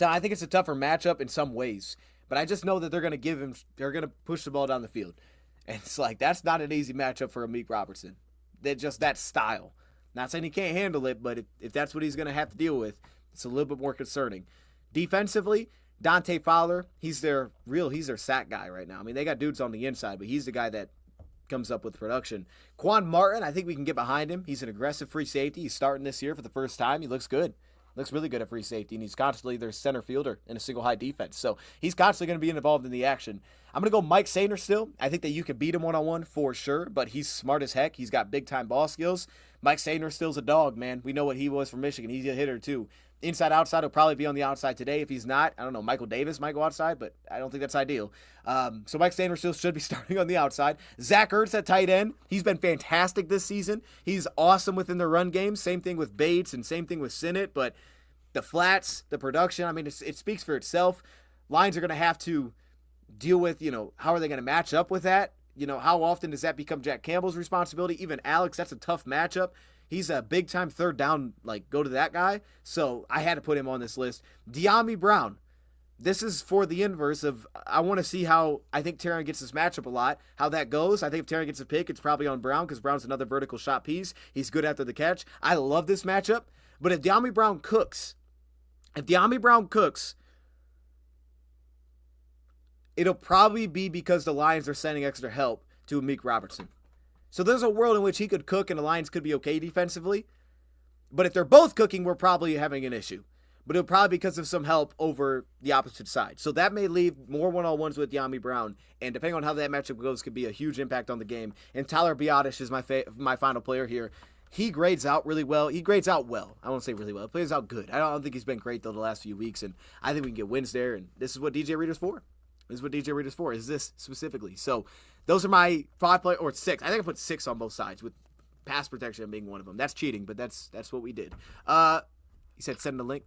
I think it's a tougher matchup in some ways, but I just know that they're going to push the ball down the field, and it's like that's not an easy matchup for Amik Robertson. That style. Not saying he can't handle it, but if that's what he's going to have to deal with, it's a little bit more concerning. Defensively, Dante Fowler, he's their sack guy right now. I mean, they got dudes on the inside, but he's the guy that comes up with production. Quan Martin, I think we can get behind him. He's an aggressive free safety. He's starting this year for the first time. He looks good. Looks really good at free safety, and he's constantly their center fielder in a single high defense. So he's constantly going to be involved in the action. I'm going to go Mike Sainer still. I think that you can beat him one-on-one for sure, but he's smart as heck. He's got big-time ball skills. Mike Sainer still's a dog, man. We know what he was from Michigan. He's a hitter, too. Inside, outside, he'll probably be on the outside today. If he's not, I don't know, Michael Davis might go outside, but I don't think that's ideal. So Mike Sainer still should be starting on the outside. Zach Ertz at tight end. He's been fantastic this season. He's awesome within the run game. Same thing with Bates and same thing with Sinnott, but the flats, the production, I mean, it speaks for itself. Lions are going to have to deal with, how are they going to match up with that? How often does that become Jack Campbell's responsibility? Even Alex, that's a tough matchup. He's a big-time third down, go to that guy. So I had to put him on this list. De'Ami Brown. This is for the inverse of I want to see how I think Taron gets this matchup a lot, how that goes. I think if Taron gets a pick, it's probably on Brown because Brown's another vertical shot piece. He's good after the catch. I love this matchup. But if De'Ami Brown cooks, it'll probably be because the Lions are sending extra help to Amik Robertson. So there's a world in which he could cook and the Lions could be okay defensively. But if they're both cooking, we're probably having an issue. But it'll probably be because of some help over the opposite side. So that may leave more one-on-ones with De'Ami Brown. And depending on how that matchup goes, could be a huge impact on the game. And Tyler Biadasz is my final player here. He grades out really well. He grades out well. I won't say really well. He plays out good. I don't think he's been great, though, the last few weeks. And I think we can get wins there. And this is what DJ Reader's for. Is this specifically. So those are my 5 players, or 6. I think I put 6 on both sides with pass protection being one of them. That's cheating, but that's what we did. He said send the link.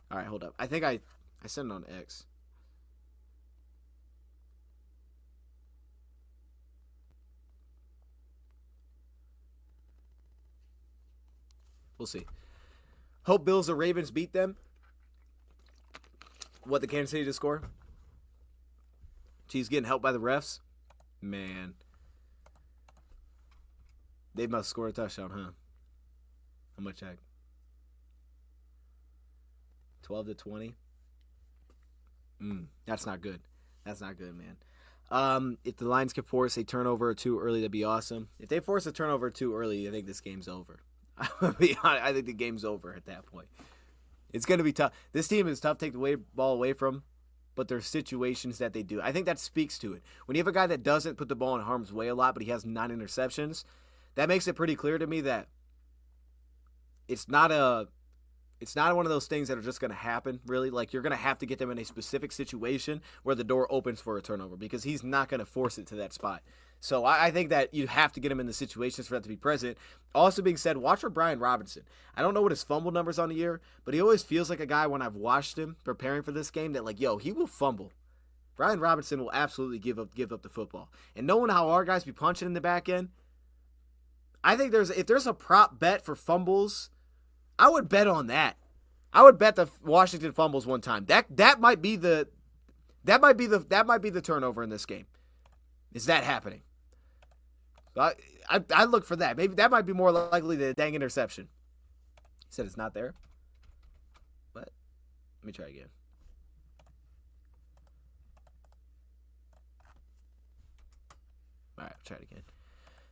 All right, hold up. I think I sent it on X. We'll see. Hope Bills or Ravens beat them. What the Kansas City to score? Chiefs getting helped by the refs? Man. They must score a touchdown, huh? I'm going to check. 12-20. That's not good. That's not good, man. If the Lions can force a turnover or two early, that'd be awesome. If they force a turnover or two early, I think this game's over. I'll be honest, I think the game's over at that point. It's going to be tough. This team is tough to take the ball away from, but there's situations that they do. I think that speaks to it. When you have a guy that doesn't put the ball in harm's way a lot, but he has 9 interceptions, that makes it pretty clear to me that it's not one of those things that are just going to happen, really. You're going to have to get them in a specific situation where the door opens for a turnover because he's not going to force it to that spot. So I think that you have to get him in the situations for that to be present. Also being said, watch for Brian Robinson. I don't know what his fumble numbers on the year, but he always feels like a guy when I've watched him preparing for this game that he will fumble. Brian Robinson will absolutely give up the football. And knowing how our guys be punching in the back end, I think if there's a prop bet for fumbles, I would bet on that. I would bet the Washington fumbles one time. That might be the turnover in this game. Is that happening? I look for that. Maybe that might be more likely than a dang interception. He said it's not there. What? Let me try again. All right, try it again.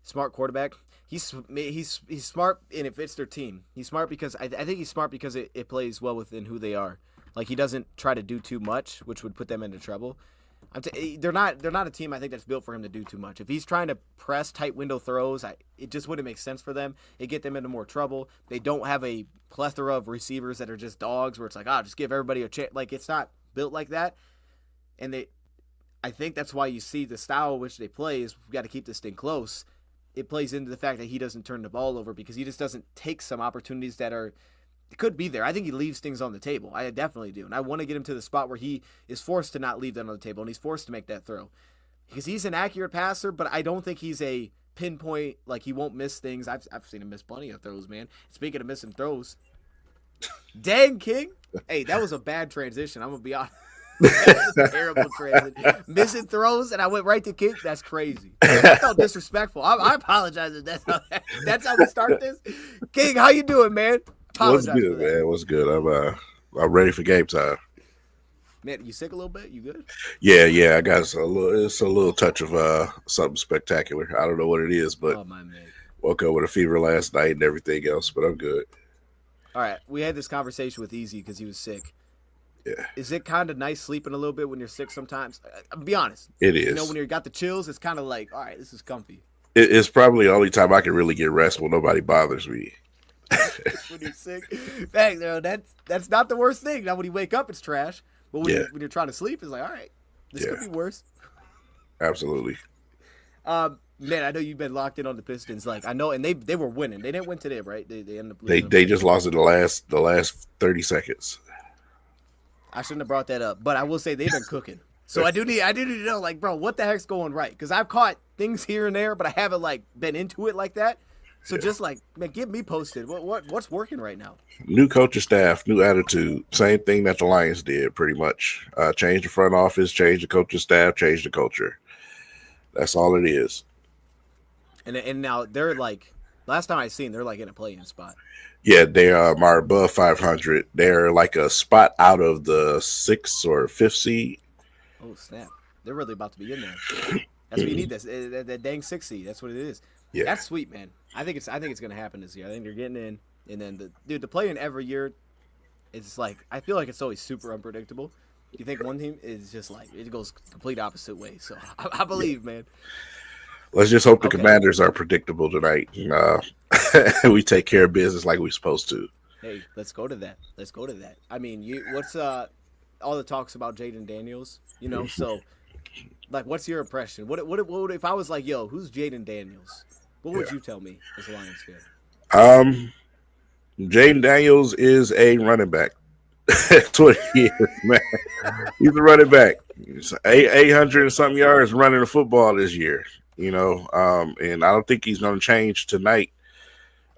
Smart quarterback. He's smart, and it fits their team. He's smart because I think he's smart because it plays well within who they are. He doesn't try to do too much, which would put them into trouble. They're not a team I think that's built for him to do too much. If he's trying to press tight window throws, it just wouldn't make sense for them. It get them into more trouble. They don't have a plethora of receivers that are just dogs where it's just give everybody a chance. It's not built like that. And I think that's why you see the style in which they play is we've got to keep this thing close. It plays into the fact that he doesn't turn the ball over because he just doesn't take some opportunities that could be there. I think he leaves things on the table. I definitely do. And I want to get him to the spot where he is forced to not leave that on the table and he's forced to make that throw. Because he's an accurate passer, but I don't think he's a pinpoint, he won't miss things. I've seen him miss plenty of throws, man. Speaking of missing throws, dang, King. Hey, that was a bad transition. I'm going to be honest. That was a terrible transition. Missing throws, and I went right to King. That's crazy. I felt disrespectful. I apologize if that's how we start this. King, how you doing, man? What's good, man? What's good? I'm ready for game time. Man, you sick a little bit? You good? Yeah. I got it's a little touch of something spectacular. I don't know what it is, but woke up with a fever last night and everything else, but I'm good. All right, we had this conversation with Easy because he was sick. Yeah, Is it kind of nice sleeping a little bit when you're sick sometimes? Be honest. it You know, is. when you got the chills, it's kind of like, all right, this is comfy. It's probably the only time I can really get rest when nobody bothers me. When you're sick, thanks, bro. That's not the worst thing. Now, when you wake up, it's trash. But Yeah, when you're trying to sleep, it's like, all right, this could yeah, be worse. absolutely. Man, I know you've been locked in on the Pistons. Like I know, and they were winning. They didn't win today, right? They ended up They losing. they just lost in the last 30 seconds. I shouldn't have brought that up, but I will say they've been cooking. So I do need to know, like, bro, what the heck's going right? Because I've caught things here and there, but I haven't like been into it like that. So just like, man, get me posted. What's working right now? New coaching staff, new attitude. Same thing that the Lions did, pretty much. Change the front office, change the coaching staff, change the culture. That's all it is. And now they're like, last time I seen, they're like in a play-in spot. Yeah, they are above 500. They're like a spot out of the 6th or 5th seed. Oh snap! They're really about to be in there. That's what you need. That dang 6 seed. That's what it is. Yeah, That's sweet, man. I think it's gonna happen this year. I think they're getting in, and then the play-in every year. It's like I feel like it's always super unpredictable. You think one team is just like it goes complete opposite way. So I believe, man. let's just hope the Okay. Commanders are predictable tonight. We take care of business like we're supposed to. Hey, let's go to that. Let's go to that. I mean, what's all the talks about Jaden Daniels? You know, so like, what's your impression? What if I was like, yo, who's Jaden Daniels? What would Yeah. you tell me as a Lions fan? Jaden Daniels is a running back. That's what he is, man. He's a running back. He's 800 and something yards running the football this year. And I don't think he's going to change tonight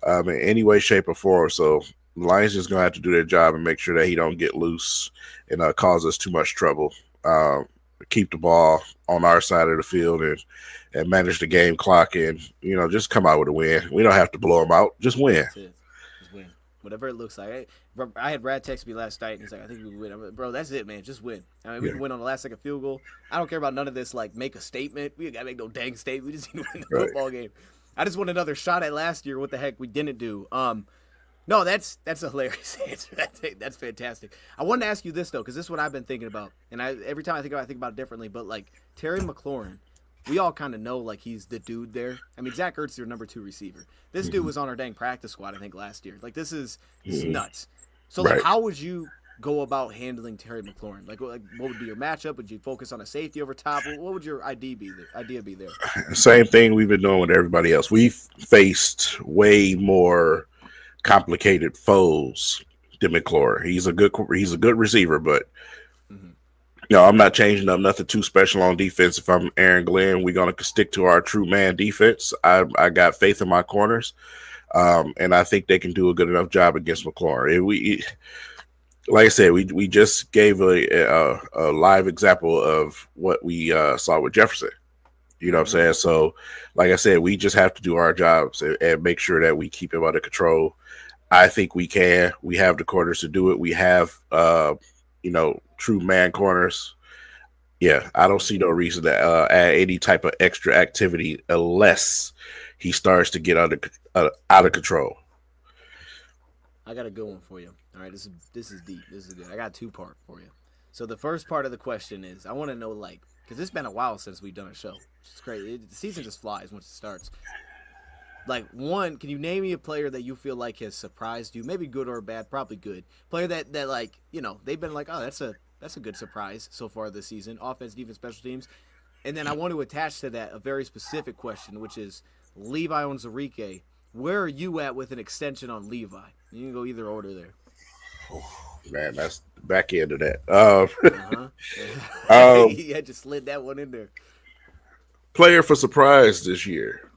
in any way, shape, or form. So the Lions just going to have to do their job and make sure that he don't get loose and cause us too much trouble. Keep the ball on our side of the field and manage the game clock and, just come out with a win. We don't have to blow them out. Just win. That's it. Just win. Whatever it looks like. I had Brad text me last night, and he's like, I think we can win. I'm like, bro, that's it, man. Just win. I mean, we can win on the last second field goal. I don't care about none of this, like, make a statement. We got to make no dang statement. We just need to win the football game. I just want another shot at last year. What the heck we didn't do. No, that's a hilarious answer. That's fantastic. I wanted to ask you this, though, because this is what I've been thinking about. And every time I think about it differently. But, like, Terry McLaurin, we all kind of know, like, he's the dude there. I mean, Zach Ertz, your number 2 receiver. This dude was on our dang practice squad, I think, last year. Like, this is nuts. So, like, how would you go about handling Terry McLaurin? Like, what would be your matchup? Would you focus on a safety over top? What would your idea be there? Same thing we've been doing with everybody else. We've faced way more complicated foes than McLaurin. He's a good receiver, but I'm not changing up nothing too special on defense. If I'm Aaron Glenn, we're gonna stick to our true man defense. I got faith in my corners, and I think they can do a good enough job against McLaurin. Like I said, we just gave a live example of what we saw with Jefferson. You know what I'm saying? So, like I said, we just have to do our jobs and make sure that we keep him under control. I think we can. We have the corners to do it. We have, true man corners. Yeah, I don't see no reason to add any type of extra activity unless he starts to get out of control. I got a good one for you. All right, this is deep. This is good. I got a 2-part for you. So the first part of the question is, I want to know, like, because it's been a while since we've done a show. It's crazy. The season just flies once it starts. Like, one, can you name me a player that you feel like has surprised you? Maybe good or bad, probably good. Player that like, they've been like, oh, that's a good surprise so far this season. Offense, defense, special teams. And then I want to attach to that a very specific question, which is Levi Onwuzurike. Where are you at with an extension on Levi? You can go either order there. Oh, man, that's the back end of that. Yeah, just slid that one in there. Player for surprise this year.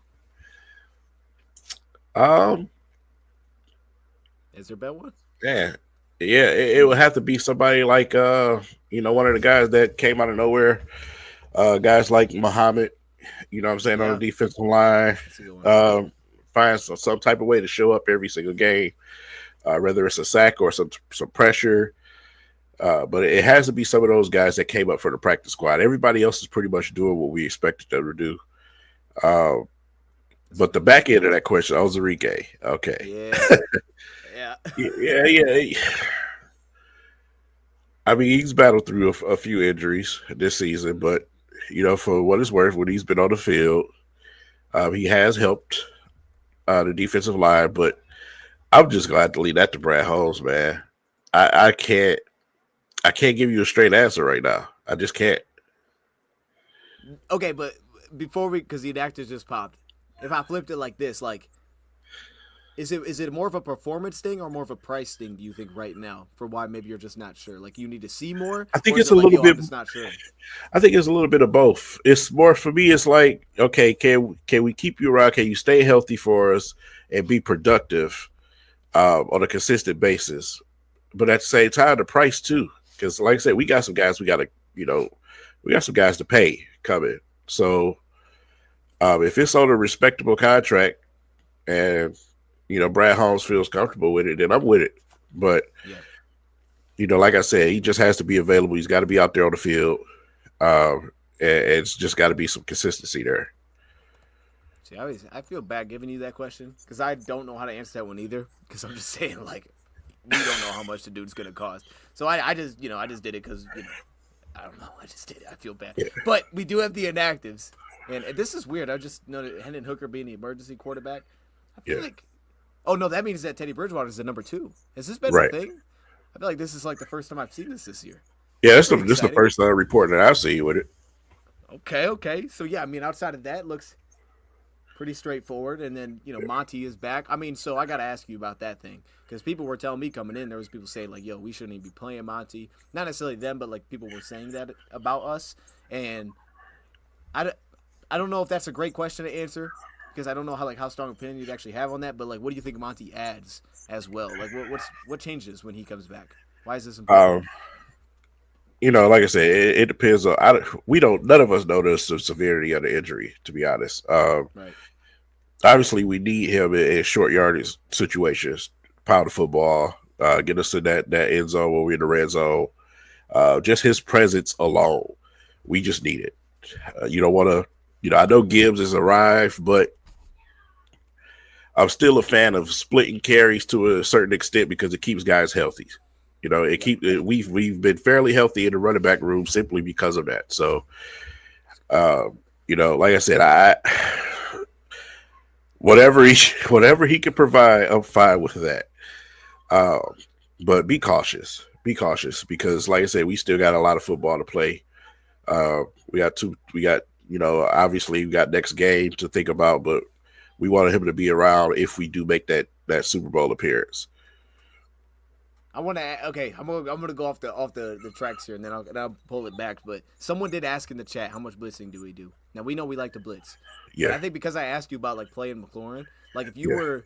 Is there a better one? Yeah, it would have to be somebody like one of the guys that came out of nowhere. Guys like Muhammad, you know what I'm saying, on the defensive line. Find some type of way to show up every single game, whether it's a sack or some pressure. But it has to be some of those guys that came up for the practice squad. Everybody else is pretty much doing what we expected them to do. But the back end of that question, Ozarike. Okay. Yeah. Yeah. Yeah. I mean, he's battled through a few injuries this season, but for what it's worth, when he's been on the field, he has helped the defensive line. But I'm just glad to leave that to Brad Holmes, man. I can't give you a straight answer right now. I just can't. Okay, but before because the inactives just popped. If I flipped it like this, like, is it more of a performance thing or more of a price thing? Do you think right now for why maybe you're just not sure? Like you need to see more, I think or is it's it a like little yo, bit. I'm just not sure? I think it's a little bit of both. It's more for me. It's like, okay, can we keep you around? Can you stay healthy for us and be productive on a consistent basis? But at the same time, the price too, because like I said, we got some guys. We got to, we got some guys to pay coming. So if it's on a respectable contract and Brad Holmes feels comfortable with it, then I'm with it. But like I said, he just has to be available. He's got to be out there on the field. And it's just got to be some consistency there. See, I feel bad giving you that question because I don't know how to answer that one either. Because I'm just saying like we don't know how much the dude's gonna cost. So I just I just did it because I don't know. I just did it. I feel bad. Yeah. But we do have the inactives, and this is weird. I just noted Hendon Hooker being the emergency quarterback. I feel like, oh no, that means that Teddy Bridgewater is the number 2. Has this been a thing? I feel like this is like the first time I've seen this year. Yeah, this is the first report that I've seen with it. Okay. So yeah, I mean, outside of that, looks pretty straightforward. And then Monty is back. I mean, so I got to ask you about that thing because people were telling me coming in, there was people saying like, "Yo, we shouldn't even be playing Monty." Not necessarily them, but like people were saying that about us. And I don't know if that's a great question to answer because I don't know how strong opinion you'd actually have on that. But like, what do you think Monty adds as well? Like, what changes when he comes back? Why is this important? Like I said, it depends on. None of us know the severity of the injury, to be honest. Right. Obviously, we need him in short yardage situations, pound the football, get us in that end zone when we're in the red zone. Just his presence alone, we just need it. You don't want to. I know Gibbs has arrived, but I'm still a fan of splitting carries to a certain extent because it keeps guys healthy. We've been fairly healthy in the running back room simply because of that. So, like I said, whatever he can provide, I'm fine with that. But be cautious because, like I said, we still got a lot of football to play. Obviously we got next game to think about, but we wanted him to be around if we do make that Super Bowl appearance. I want to. Okay, I'm gonna go off the tracks here, and then I'll pull it back. But someone did ask in the chat, how much blitzing do we do? Now we know we like to blitz. Yeah. But I think because I asked you about like playing McLaurin, like if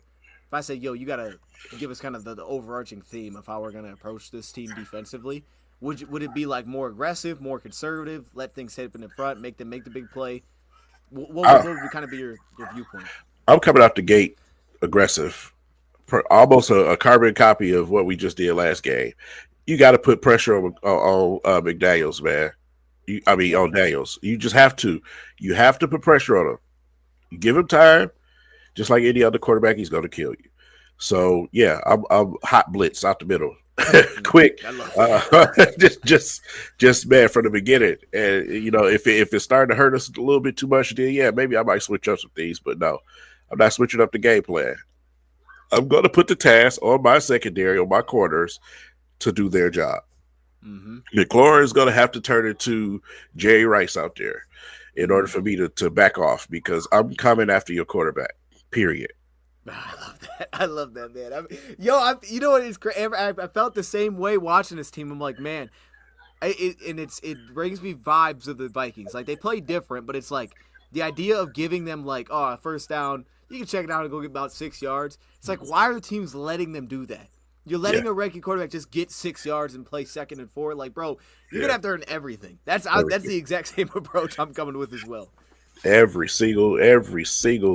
I say, yo, you gotta give us kind of the overarching theme of how we're gonna approach this team defensively, would it be like more aggressive, more conservative, let things happen in front, make them make the big play? What would kind of be your viewpoint? I'm coming out the gate aggressive. Almost a carbon copy of what we just did last game. You got to put pressure on McDaniels, man. On Daniels. You just have to. You have to put pressure on him. You give him time, just like any other quarterback, he's going to kill you. So yeah, I'm hot blitz out the middle, quick. I love that. just man from the beginning. And if it's starting to hurt us a little bit too much, then yeah, maybe I might switch up some things. But no, I'm not switching up the game plan. I'm going to put the task on my secondary, on my corners, to do their job. Mm-hmm. McLaurin is going to have to turn into Jerry Rice out there in order for me to back off because I'm coming after your quarterback, period. I love that, man. You know what is great? I felt the same way watching this team. I'm like, man, it brings me vibes of the Vikings. Like, they play different, but it's like the idea of giving them like, a first down, you can check it out and go get about 6 yards. It's like, why are teams letting them do that? You're letting a rookie quarterback just get 6 yards and play 2nd and 4. Like, bro, you're gonna have to earn everything. That's the exact same approach I'm coming with as well. Every single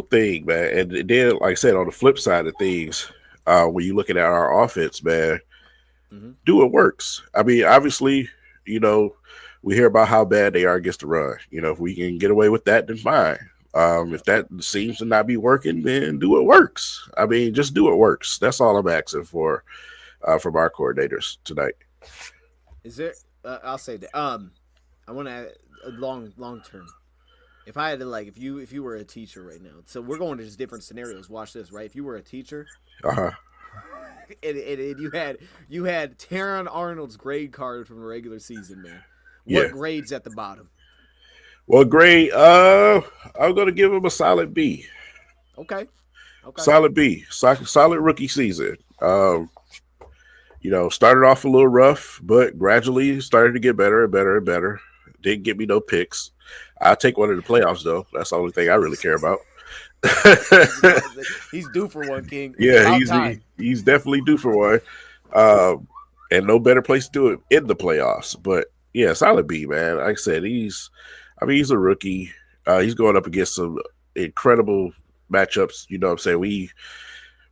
thing, man. And then, like I said, on the flip side of things, when you're looking at our offense, man, do what works. I mean, obviously, we hear about how bad they are against the run. If we can get away with that, then fine. If that seems to not be working, then do what works. I mean, just do what works. That's all I'm asking for from our coordinators tonight. Is there? I'll say that. I want to long term. If I had to like, if you were a teacher right now, so we're going to just different scenarios. Watch this, right? If you were a teacher, Uh-huh. and you had Taron Arnold's grade card from the regular season, man. What Yeah. grade's at the bottom? Well, grade, I'm gonna give him a solid B. Okay. Solid B. Solid rookie season. Started off a little rough, but gradually started to get better and better and better. Didn't get me no picks. I'll take one in the playoffs though. That's the only thing I really care about. He's due for one, King. Yeah, he's definitely due for one. And no better place to do it in the playoffs. But yeah, solid B, man. Like I said, he's a rookie. He's going up against some incredible matchups. You know what I'm saying?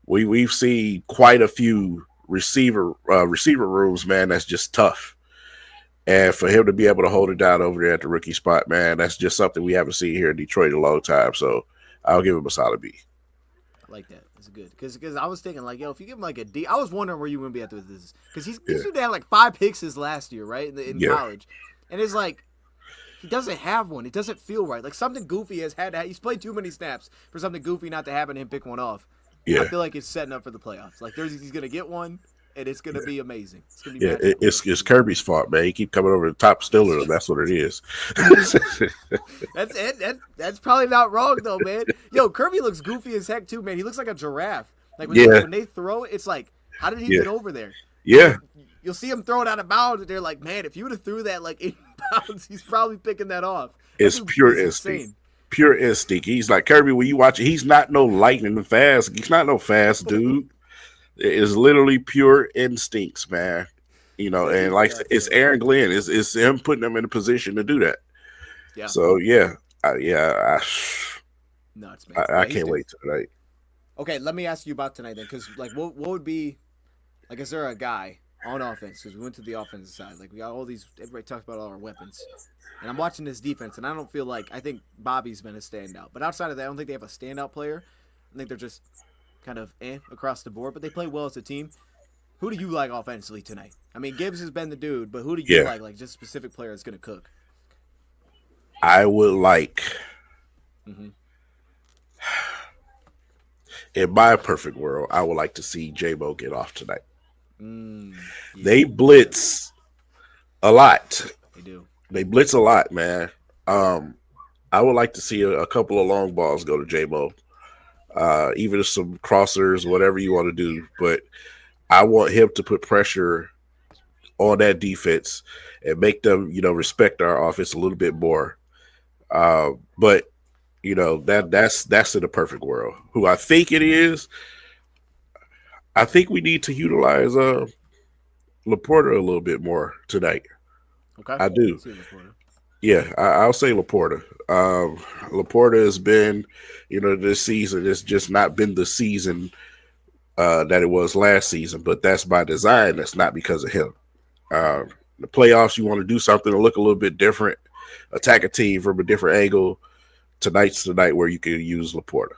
We've seen quite a few receiver rooms, man. That's just tough. And for him to be able to hold it down over there at the rookie spot, man, that's just something we haven't seen here in Detroit in a long time. So I'll give him a solid B. I like that. It's good because I was thinking like, yo, if you give him like a D, I was wondering where you were gonna be at with this because he's had like 5 picks his last year, right, in college, and it's like he doesn't have one. It doesn't feel right. Like something goofy has had. He's played too many snaps for something goofy not to happen and him pick one off. Yeah, I feel like it's setting up for the playoffs. Like he's gonna get one. And it's gonna be amazing. It's gonna be it's Kirby's fault, man. He keep coming over the top, stealing. That's what it is. That's it. That's probably not wrong though, man. Yo, Kirby looks goofy as heck too, man. He looks like a giraffe. Like when they throw it, it's like, how did he get over there? Yeah. You'll see him throw it out of bounds, and they're like, man, if you would have threw that like 8 pounds, he's probably picking that off. It's pure instinct. Insane. Pure instinct. He's like Kirby. When you watch it, he's not no lightning fast. He's not no fast dude. It's literally pure instincts, man. And like it's Aaron Glenn. It's him putting them in a position to do that. Yeah. So nuts, man. I can't wait tonight. Okay, let me ask you about tonight then, because like, what would be like? Is there a guy on offense? Because we went to the offensive side. Like we got all these. Everybody talks about all our weapons, and I'm watching this defense, and I don't feel like I think Bobby's been a standout. But outside of that, I don't think they have a standout player. I think they're just kind of across the board, but they play well as a team. Who do you like offensively tonight? I mean, Gibbs has been the dude, but who do you like just specific player that's going to cook? I would like, in my perfect world, I would like to see J-Mo get off tonight. They blitz a lot. They do. They blitz a lot, man. I would like to see a couple of long balls go to J-Mo. Even some crossers, whatever you want to do. But I want him to put pressure on that defense and make them, respect our offense a little bit more. But that's in a perfect world. Who I think it is, I think we need to utilize Laporta a little bit more tonight. Okay, I do. Yeah, I'll say Laporta. Laporta has been, this season, it's just not been the season that it was last season, but that's by design. That's not because of him. The playoffs, you want to do something to look a little bit different, attack a team from a different angle. Tonight's the night where you can use Laporta.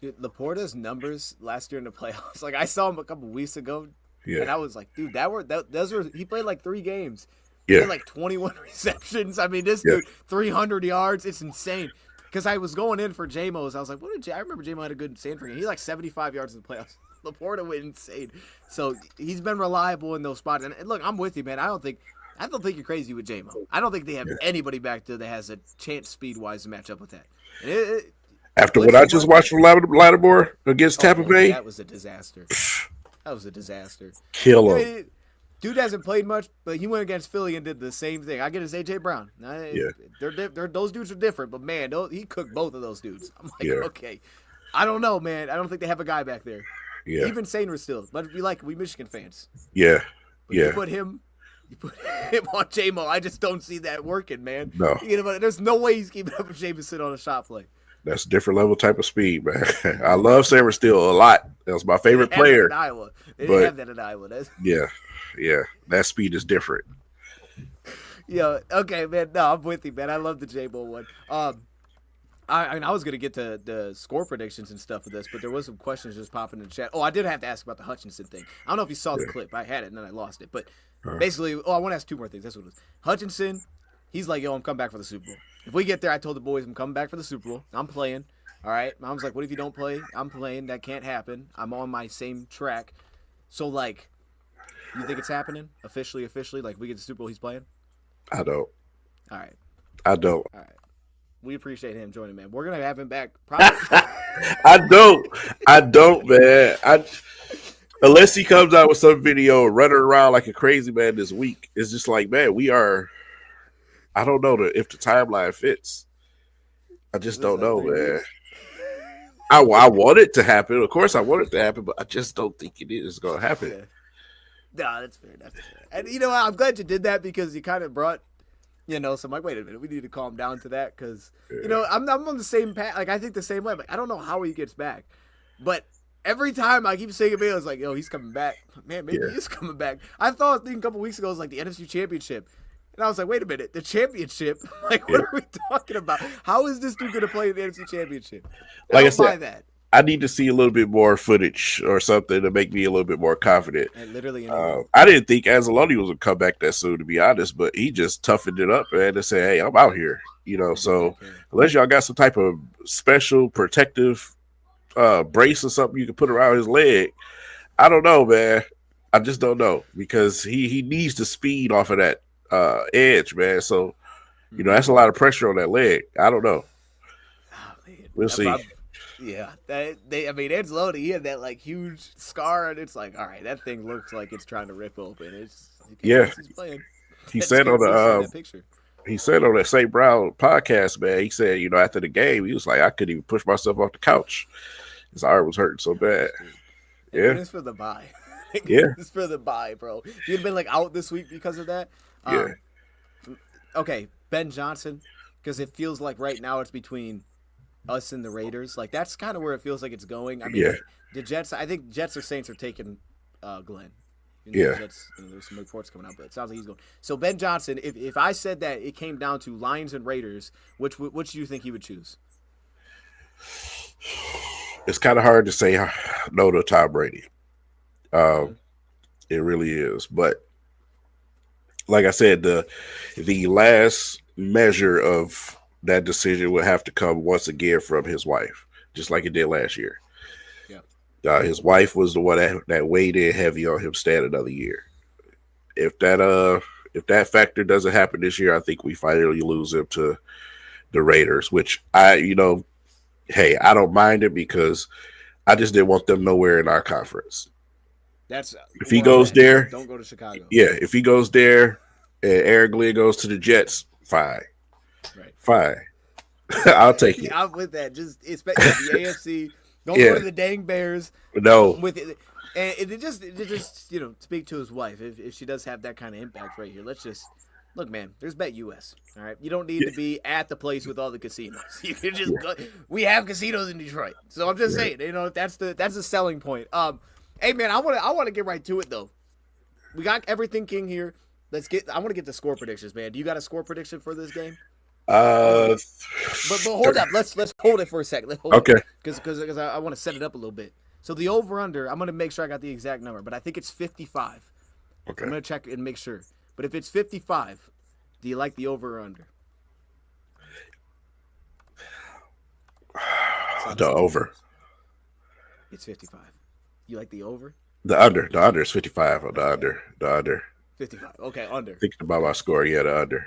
Dude, Laporta's numbers last year in the playoffs, like I saw him a couple weeks ago, and I was like, dude, those were he played like 3 games. He had like 21 receptions. I mean, this dude, 300 yards. It's insane. Because I was going in for J-Mo's. I was like, I remember J-Mo had a good Stanford game. He had like 75 yards in the playoffs. Laporta went insane. So he's been reliable in those spots. And look, I'm with you, man. I don't think you're crazy with J-Mo. I don't think they have anybody back there that has a chance speed-wise to match up with that. After what I just watched from Lattimore against Tampa Bay. That was a disaster. Kill him. Dude hasn't played much, but he went against Philly and did the same thing. I get his A.J. Brown. Those dudes are different, but man, he cooked both of those dudes. I'm like, okay, I don't know, man. I don't think they have a guy back there. Yeah, even Sainer still, but we Michigan fans. Yeah, but you put him on J-Mo. I just don't see that working, man. No, there's no way he's keeping up with Jameson on a shot play. That's a different level type of speed, man. I love Sainer still a lot. That was my favorite player. They didn't have that in Iowa. Yeah, that speed is different. Yeah, okay, man. No, I'm with you, man. I love the J-Mo one. I was gonna get to the score predictions and stuff for this, but there was some questions just popping in the chat. Oh, I did have to ask about the Hutchinson thing. I don't know if you saw the Yeah. clip. I had it and then I lost it. But Uh, basically, I want to ask two more things. That's what it was. Hutchinson, he's like, yo, I'm coming back for the Super Bowl. If we get there, I told the boys I'm coming back for the Super Bowl. I'm playing. All right. Mom's like, what if you don't play? I'm playing. That can't happen. I'm on my same track. So like, you think it's happening officially? Like, we get the Super Bowl, he's playing. I don't. All right. I don't. All right. We appreciate him joining, man. We're gonna have him back probably. I don't. I don't, man. Unless he comes out with some video running around like a crazy man this week. It's just like, man, we are. I don't know if the timeline fits. I just don't know, man. I want it to happen. Of course, I want it to happen, but I just don't think it is going to happen. Yeah. No, that's fair. That's fair. And you know what? I'm glad you did that because you kind of brought. So I'm like, wait a minute, we need to calm down to that because, I'm on the same path. Like, I think the same way. Like, I don't know how he gets back. But every time I keep saying it, I was like, yo, he's coming back. Man, maybe he is coming back. I thought a couple weeks ago it was like the NFC Championship. And I was like, wait a minute, the championship? Like, what are we talking about? How is this dude going to play in the NFC Championship? Like I said, buy that. I need to see a little bit more footage or something to make me a little bit more confident. And literally, I didn't think Anzalone was going to come back that soon, to be honest, but he just toughened it up, man, and said, hey, I'm out here. So unless y'all got some type of special protective brace or something you can put around his leg, I don't know, man. I just don't know because he needs the speed off of that edge, man. So, that's a lot of pressure on that leg. I don't know. Oh, man. We'll see. Yeah, Anzalone, he had that like huge scar, and it's like, all right, that thing looks like it's trying to rip open. He's playing. He said on the picture. He said on that St. Brown podcast, man, he said, after the game, he was like, I couldn't even push myself off the couch. His arm was hurting so bad. Yeah, it's for the bye. Yeah, it's for the bye, bro. If you'd been like out this week because of that. Yeah. Okay, Ben Johnson, because it feels like right now it's between us and the Raiders. Like that's kind of where it feels like it's going. I mean, the Jets. I think Jets or Saints are taking Glenn. Jets, there's some reports coming out, but it sounds like he's going. So Ben Johnson, if I said that it came down to Lions and Raiders, which do you think he would choose? It's kind of hard to say no to Tom Brady. It really is, but like I said, the last measure of that decision would have to come once again from his wife, just like it did last year. Yeah, his wife was the one that weighed in heavy on him staying another year. If that factor doesn't happen this year, I think we finally lose him to the Raiders, which hey, I don't mind it because I just didn't want them nowhere in our conference. That's if he goes there, don't go to Chicago. Yeah, if he goes there and Aaron Glenn goes to the Jets, fine. Right. Fine. I'll take it. I'm with that. Just expect the AFC. Don't go to the dang Bears. No. With it, and it just speak to his wife if she does have that kind of impact right here. Let's just look, man. There's BetUS. All right, you don't need to be at the place with all the casinos. You can just go. We have casinos in Detroit, so I'm just saying. That's the selling point. Hey man, I want to get right to it though. We got everything king here. I want to get the score predictions, man. Do you got a score prediction for this game? But hold up. Let's hold it for a second. Okay. Because I want to set it up a little bit. So the over under, I'm gonna make sure I got the exact number, but I think it's 55. Okay. I'm gonna check and make sure. But if it's 55, do you like the over or under? The over. It's 55. You like the over? The under. The under is 55 on the under. The under. 55. Okay, under. Thinking about my score, the under.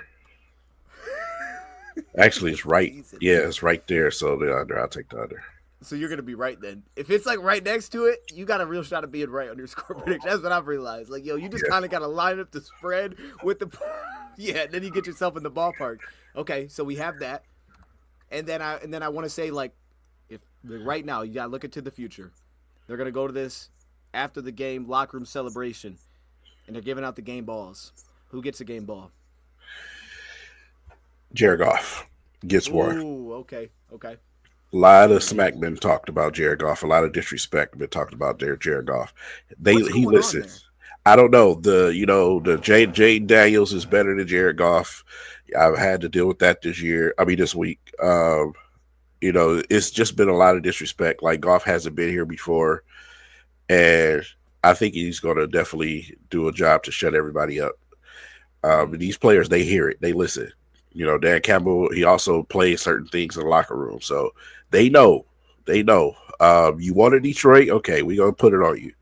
Actually, it's right. Yeah, it's right there. So the under. I'll take the under. So you're gonna be right then. If it's like right next to it, you got a real shot of being right on your score prediction. That's what I've realized. Like, you just kind of got to line up the spread with the. And then you get yourself in the ballpark. Okay, so we have that, and then I want to say like, if right now you gotta look into the future. They're gonna go to this after the game locker room celebration, and they're giving out the game balls. Who gets a game ball? Jared Goff gets one. Ooh, okay. A lot of smack been talked about Jared Goff. A lot of disrespect been talked about Jared Goff. He listens. I don't know. The Jay Daniels is better than Jared Goff. I've had to deal with that this week. You know, it's just been a lot of disrespect. Like Goff hasn't been here before, and I think he's going to definitely do a job to shut everybody up. These players, they hear it, they listen. You know, Dan Campbell, he also plays certain things in the locker room, so they know. They know. You wanted Detroit, okay, we're gonna put it on you.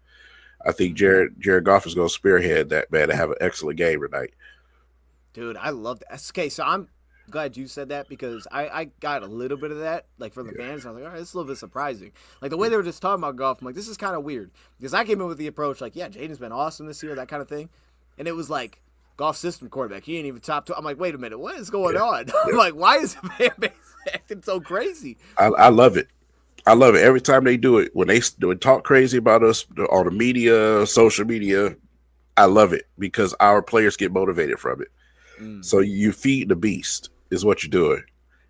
I think Jared Goff is gonna spearhead that, man, to have an excellent game tonight. Dude, I love that. Okay, so I'm glad you said that because I got a little bit of that, like from the fans. I was like, all right, this is a little bit surprising. Like the way they were just talking about Goff, I'm like, this is kind of weird because I came in with the approach like, yeah, Jaden's been awesome this year, that kind of thing, and it was like. Golf system quarterback. He ain't even top two. I'm like, wait a minute, what is going on? I'm like, why is the fan base acting so crazy? I love it. I love it every time they do it. When they talk crazy about us on the media, social media, I love it because our players get motivated from it. So you feed the beast is what you're doing,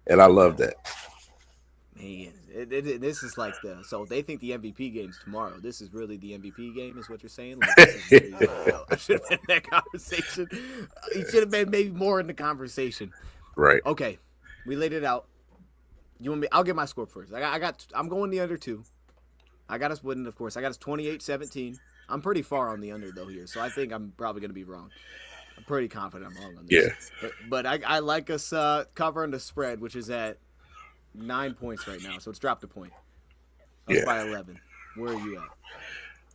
and I love that. Man, this is like so they think the MVP game's tomorrow. This is really the MVP game, is what you're saying? Like, this is really, I should have been in that conversation. He should have been maybe more in the conversation. Right. Okay, we laid it out. You want me? I'll get my score first. I'm going the under 2. I got us winning, of course. I got us 28-17. I'm pretty far on the under though here, so I think I'm probably going to be wrong. I'm pretty confident I'm wrong on this. Yeah. But I like us covering the spread, which is at 9 points right now, so it's dropped a point. Us by 11. Where are you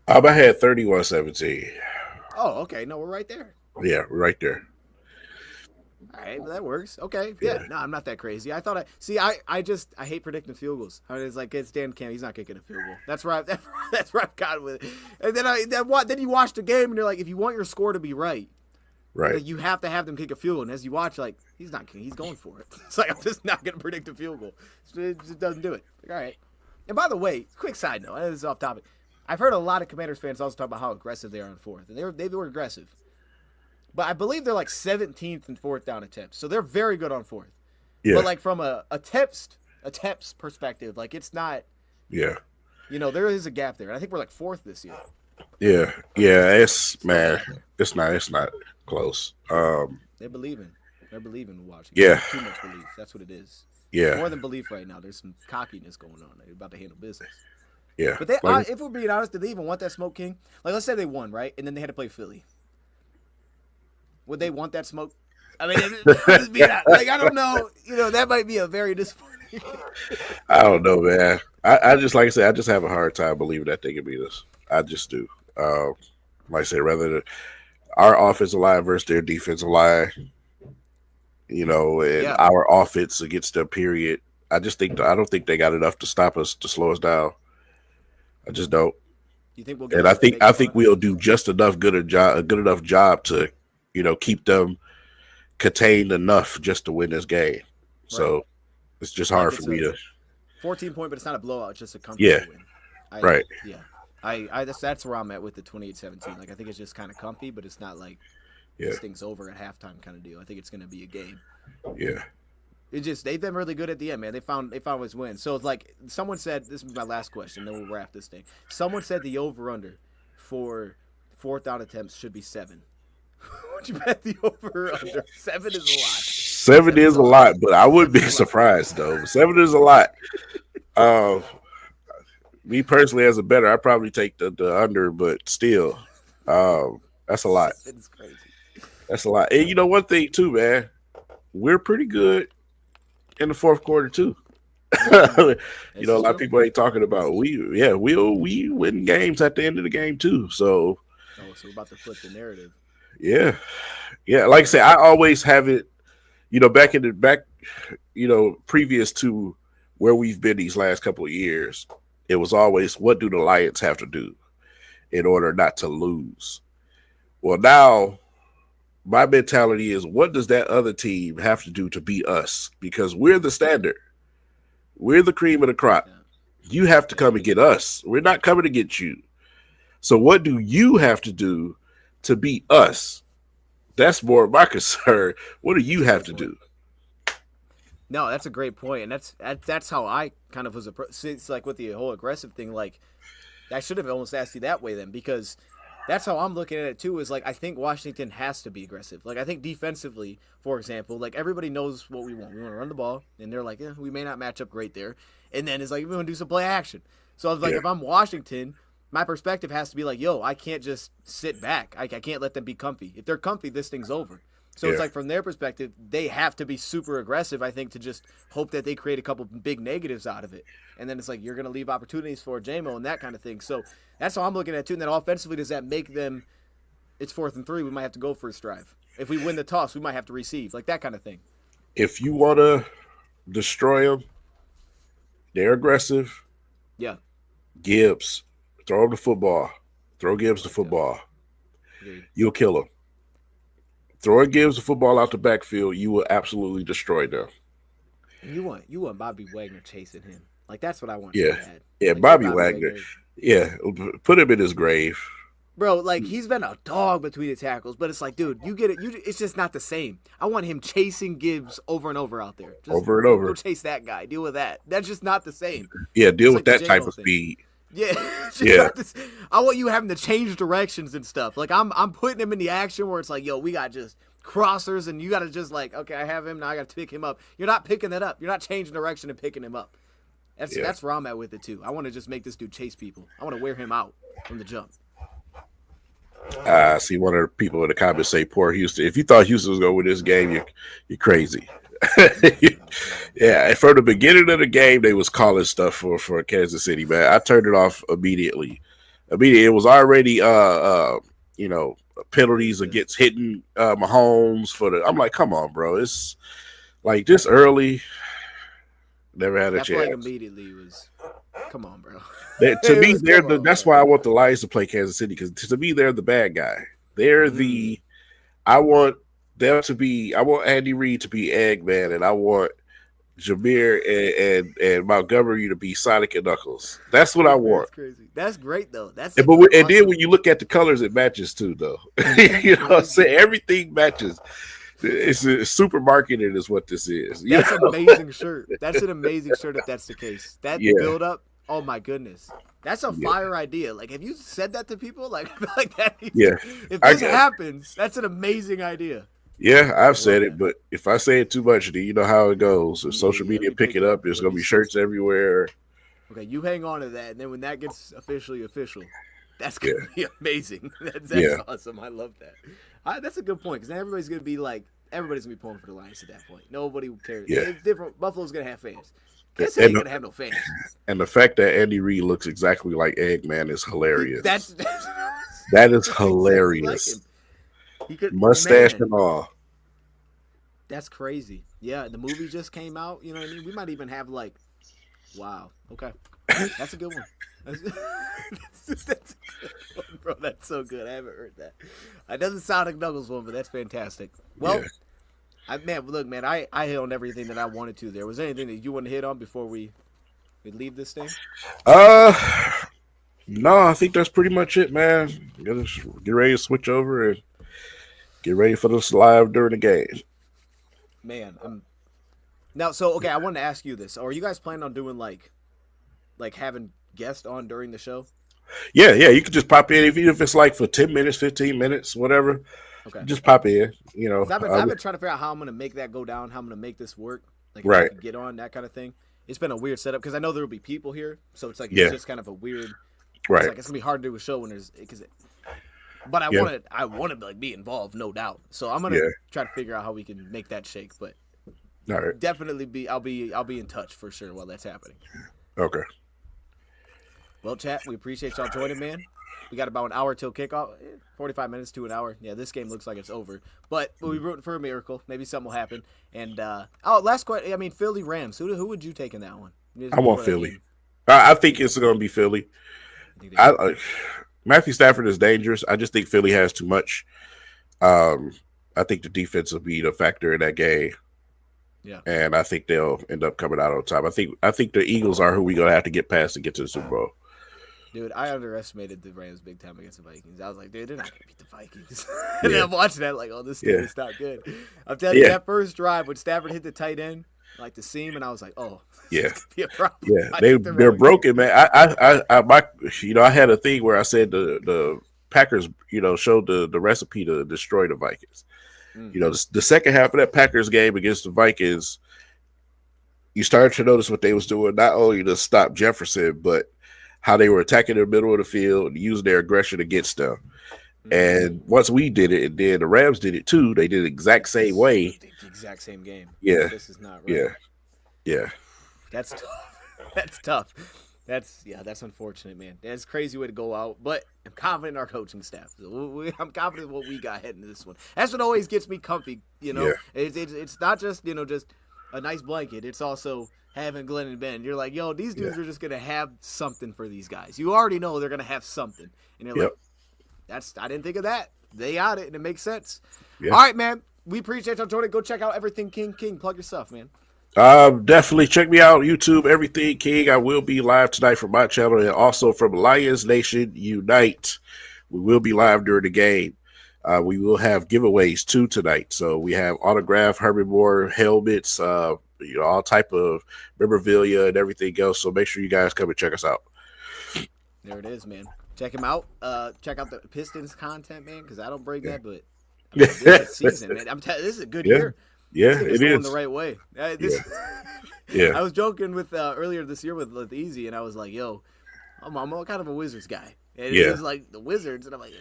at? I had 31-17. Oh, okay. No, we're right there. Yeah, we're right there. All right, well, that works. Okay, yeah. No, I'm not that crazy. I thought I hate predicting field goals. I mean, it's like it's Dan Campbell. He's not kicking a field goal. That's right. That's where I've got with it. And then you watch the game and you're like, if you want your score to be right, like, you have to have them kick a field goal. And as you watch, like he's going for it. It's like I'm just not going to predict a field goal. It just doesn't do it. Like, all right. And by the way, quick side note. This is off topic. I've heard a lot of Commanders fans also talk about how aggressive they are on fourth, and they were aggressive. But I believe they're like 17th in fourth down attempts, so they're very good on fourth. Yeah. But like from a attempts perspective, like it's not. Yeah. You know, there is a gap there. And I think we're like fourth this year. Yeah. It's not close. They're believing Washington. Yeah. Too much belief. That's what it is. Yeah. More than belief right now. There's some cockiness going on. They're about to handle business. Yeah. But if we're being honest, did they even want that smoke, King? Like, let's say they won, right? And then they had to play Philly. Would they want that smoke? I mean, like, I don't know. You know, that might be a very disappointing. I don't know, man. I just, like I said, I just have a hard time believing that they can beat us. I just do. Like I said, rather than our offensive line versus their defensive line, you know, and our offense against them, period. I don't think they got enough to stop us, to slow us down. I just don't. You think we'll get? And I think we'll do just a good enough job to, you know, keep them contained enough just to win this game. Right. So it's just hard for me to 14-point, but it's not a blowout. It's just a comfortable win. Right. Yeah. That's where I'm at with the 28-17. Like, I think it's just kind of comfy, but it's not like this thing's over at halftime kind of deal. I think it's going to be a game. Yeah. They've been really good at the end, man. They found ways to win. So it's like someone said, this is my last question, then we'll wrap this thing. Someone said the over-under for fourth down attempts should be 7. Would you bet the over-under? 7 is a lot. 7 is a lot, but I wouldn't be surprised, though. 7 is a lot. Me personally, as a bettor, I'd probably take the under, but still, that's a lot. It's crazy. That's a lot. And you know one thing, too, man? We're pretty good in the fourth quarter, too. You know, a lot of people ain't talking about we win games at the end of the game, too. So we're about to flip the narrative. Yeah. Like I said, I always have it, you know, previous to where we've been these last couple of years, it was always, what do the Lions have to do in order not to lose? Well, now my mentality is, what does that other team have to do to beat us? Because we're the standard. We're the cream of the crop. You have to come and get us. We're not coming to get you. So what do you have to do to beat us? That's more of my concern. What do you have to do? No, that's a great point, and that's how I kind of was approached. It's like with the whole aggressive thing. Like, I should have almost asked you that way then, because That's how I'm looking at it too. Is like I think Washington has to be aggressive. Like I think defensively, for example, like everybody knows what we want. We want to run the ball, and they're like, we may not match up great there. And then it's like we want to do some play action. So I was like, Yeah, if I'm Washington, my perspective has to be like, yo, I can't just sit back. I can't let them be comfy. If they're comfy, this thing's over. So yeah, it's like from their perspective, they have to be super aggressive, I think, to just hope that they create a couple big negatives out of it. And then it's like you're going to leave opportunities for JMO and that kind of thing. So that's how I'm looking at it too. And then offensively, does that make them, it's 4th and 3, we might have to go first drive. If we win the toss, we might have to receive, like that kind of thing. if you want to destroy them, they're aggressive. Yeah. Gibbs, throw him the football. Throw Gibbs the football. Agreed. You'll kill him. Throwing Gibbs the football out the backfield, you will absolutely destroy them. And you want Bobby Wagner chasing him. Like that's what I want. Yeah, So bad. yeah, Like, Bobby Wagner. Yeah, put him in his grave. Bro, like he's been a dog between the tackles, but it's like, dude, you get it. It's just not the same. I want him chasing Gibbs over and over out there. Just Over and over. Go chase that guy. Deal with that. That's just not the same. Yeah, deal It's with like that the type J-Mo of thing. speed. Yeah, Yeah. I want you having to change directions and stuff. Like I'm putting him in the action where it's like, yo, we got just crossers, and you got to just like, okay, I have him now. I got to pick him up. You're not picking that up. You're not changing direction and picking him up. That's where I'm at with it too. I want to just make this dude chase people. I want to wear him out from the jump. I see one of the people in the comments say, "Poor Houston." If you thought Houston was going to win this game, you're crazy. Yeah, from the beginning of the game, they was calling stuff for Kansas City, man. I turned it off immediately. It was already penalties against hitting Mahomes for the. I'm like, come on, bro. It's like this early. Never had a That flag chance. immediately was, come on, bro. To me, Come on, that's bro. why I want the Lions to play Kansas City, because to me, they're the bad guy. They're the. I want them to be. I want Andy Reid to be Eggman, and I want Jameer and Montgomery to be Sonic and Knuckles. That's what I want. That's crazy. That's great though. That's And, and then when you look at the colors, it matches too, though. You know what I'm saying? Everything matches. It's super marketing is what this is. That's an amazing shirt. That's an amazing shirt if that's the case. That build up, oh my goodness. That's a fire idea. Like, have you said that to people? Like, I feel like that. If this happens, that's an amazing idea. Yeah, I've said it, but if I say it too much, then you know how it goes. If social media pick it up, there's going to be shirts everywhere. Okay, you hang on to that, and then when that gets official, that's going to be amazing. That's awesome. I love that. That's a good point, because then everybody's going to be pulling for the Lions at that point. Nobody cares. Yeah. It's different. Buffalo's going to have fans. Kansas City ain't going to have no fans. And the fact that Andy Reid looks exactly like Eggman is hilarious. That is hilarious. Exactly like mustache and all. That's crazy. Yeah, the movie just came out. You know what I mean? We might even have wow. Okay, that's a good one. That's a good one, bro. That's so good. I haven't heard that. It doesn't sound like Knuckles one, but that's fantastic. Well, look, man, I hit on everything that I wanted to. There was anything that you want to hit on before we leave this thing? No, I think that's pretty much it, man. Gotta get ready to switch over and get ready for this live during the game. Man, I wanted to ask you this. Are you guys planning on doing like having guests on during the show? Yeah, you can just pop in, even if it's like for 10 minutes, 15 minutes, whatever. Okay. Just pop in, you know. I've been trying to figure out how I'm going to make that go down, how I'm going to make this work. Like, right. Get on, that kind of thing. It's been a weird setup because I know there will be people here. So it's like, it's just kind of a weird. Right. It's like, it's going to be hard to do a show when there's. But I want to be involved, no doubt. So I'm going to try to figure out how we can make that shake. But definitely I'll be in touch for sure while that's happening. Okay. Well, chat, we appreciate y'all joining, man. We got about an hour till kickoff, 45 minutes to an hour. Yeah, this game looks like it's over. But we'll be rooting for a miracle. Maybe something will happen. And, last question. I mean, Philly Rams. Who would you take in that one? I want Philly. I think it's going to be Philly. Matthew Stafford is dangerous. I just think Philly has too much. I think the defense will be the factor in that game. Yeah. And I think they'll end up coming out on top. I think the Eagles are who we're going to have to get past to get to the Super Bowl. Dude, I underestimated the Rams big time against the Vikings. I was like, dude, they're not going to beat the Vikings. And then I'm watching that like, oh, this team is not good. I'm telling you, that first drive when Stafford hit the tight end, like the seam, and I was like, oh, this is going to be a problem. Yeah, they're broken, man. I had a thing where I said the Packers, showed the recipe to destroy the Vikings. Mm. The second half of that Packers game against the Vikings, you started to notice what they was doing, not only to stop Jefferson, but how they were attacking the middle of the field and using their aggression against them. And once we did it, and then the Rams did it too, they did the exact same way. The exact same game. Yeah. This is not right. Yeah. That's tough. That's tough. That's unfortunate, man. That's a crazy way to go out, but I'm confident in our coaching staff. I'm confident in what we got heading to this one. That's what always gets me comfy, Yeah. It's not just, just a nice blanket. It's also having Glenn and Ben. You're like, yo, these dudes are just going to have something for these guys. You already know they're going to have something. And you're like, I didn't think of that. They got it, and it makes sense. All right, man. We appreciate y'all joining. Go check out Everything King. King, plug your stuff, man. Definitely check me out on YouTube, Everything King. I will be live tonight from my channel and also from Lions Nation Unite. We will be live during the game. We will have giveaways too tonight. So we have autographed Herman Moore helmets, all type of memorabilia and everything else. So make sure you guys come and check us out. There it is, man. Check him out. Check out the Pistons content, man, because I don't bring that, but this season, man. This is a good year. Yeah, it going is the right way. I was joking with earlier this year with Easy, and I was like, "Yo, I'm kind of a Wizards guy." And it was like the Wizards, and I'm like,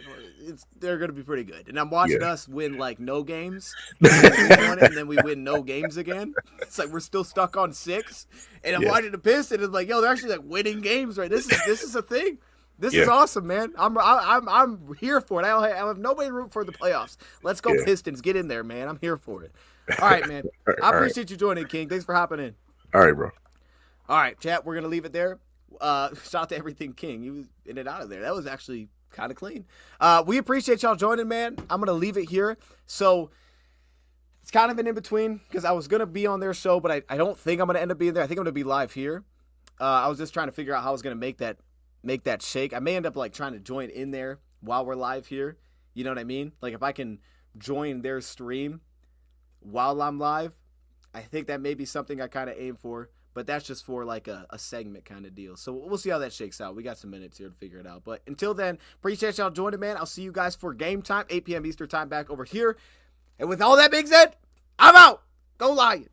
they're going to be pretty good. And I'm watching us win like no games, and then we win no games again. It's like we're still stuck on 6, and I'm watching the Pistons, and it's like, yo, they're actually like winning games, right? This is a thing. This is awesome, man. I'm here for it. I have nobody to root for the playoffs. Let's go Pistons. Get in there, man. I'm here for it. All right, man. I appreciate you joining, King. Thanks for hopping in. All right, bro. All right, chat. We're going to leave it there. Shout out to Everything King. He was in and out of there. That was actually kind of clean. We appreciate y'all joining, man. I'm going to leave it here. So it's kind of an in-between because I was going to be on their show, but I don't think I'm going to end up being there. I think I'm going to be live here. I was just trying to figure out how I was going to make that shake. I may end up like trying to join in there while we're live here. You know what I mean? Like if I can join their stream while I'm live, I think that may be something I kind of aim for, but that's just for like a segment kind of deal. So we'll see how that shakes out. We got some minutes here to figure it out. But until then, appreciate y'all joining, man. I'll see you guys for game time, 8 p.m. Eastern time back over here. And with all that being said, I'm out. Go Lions.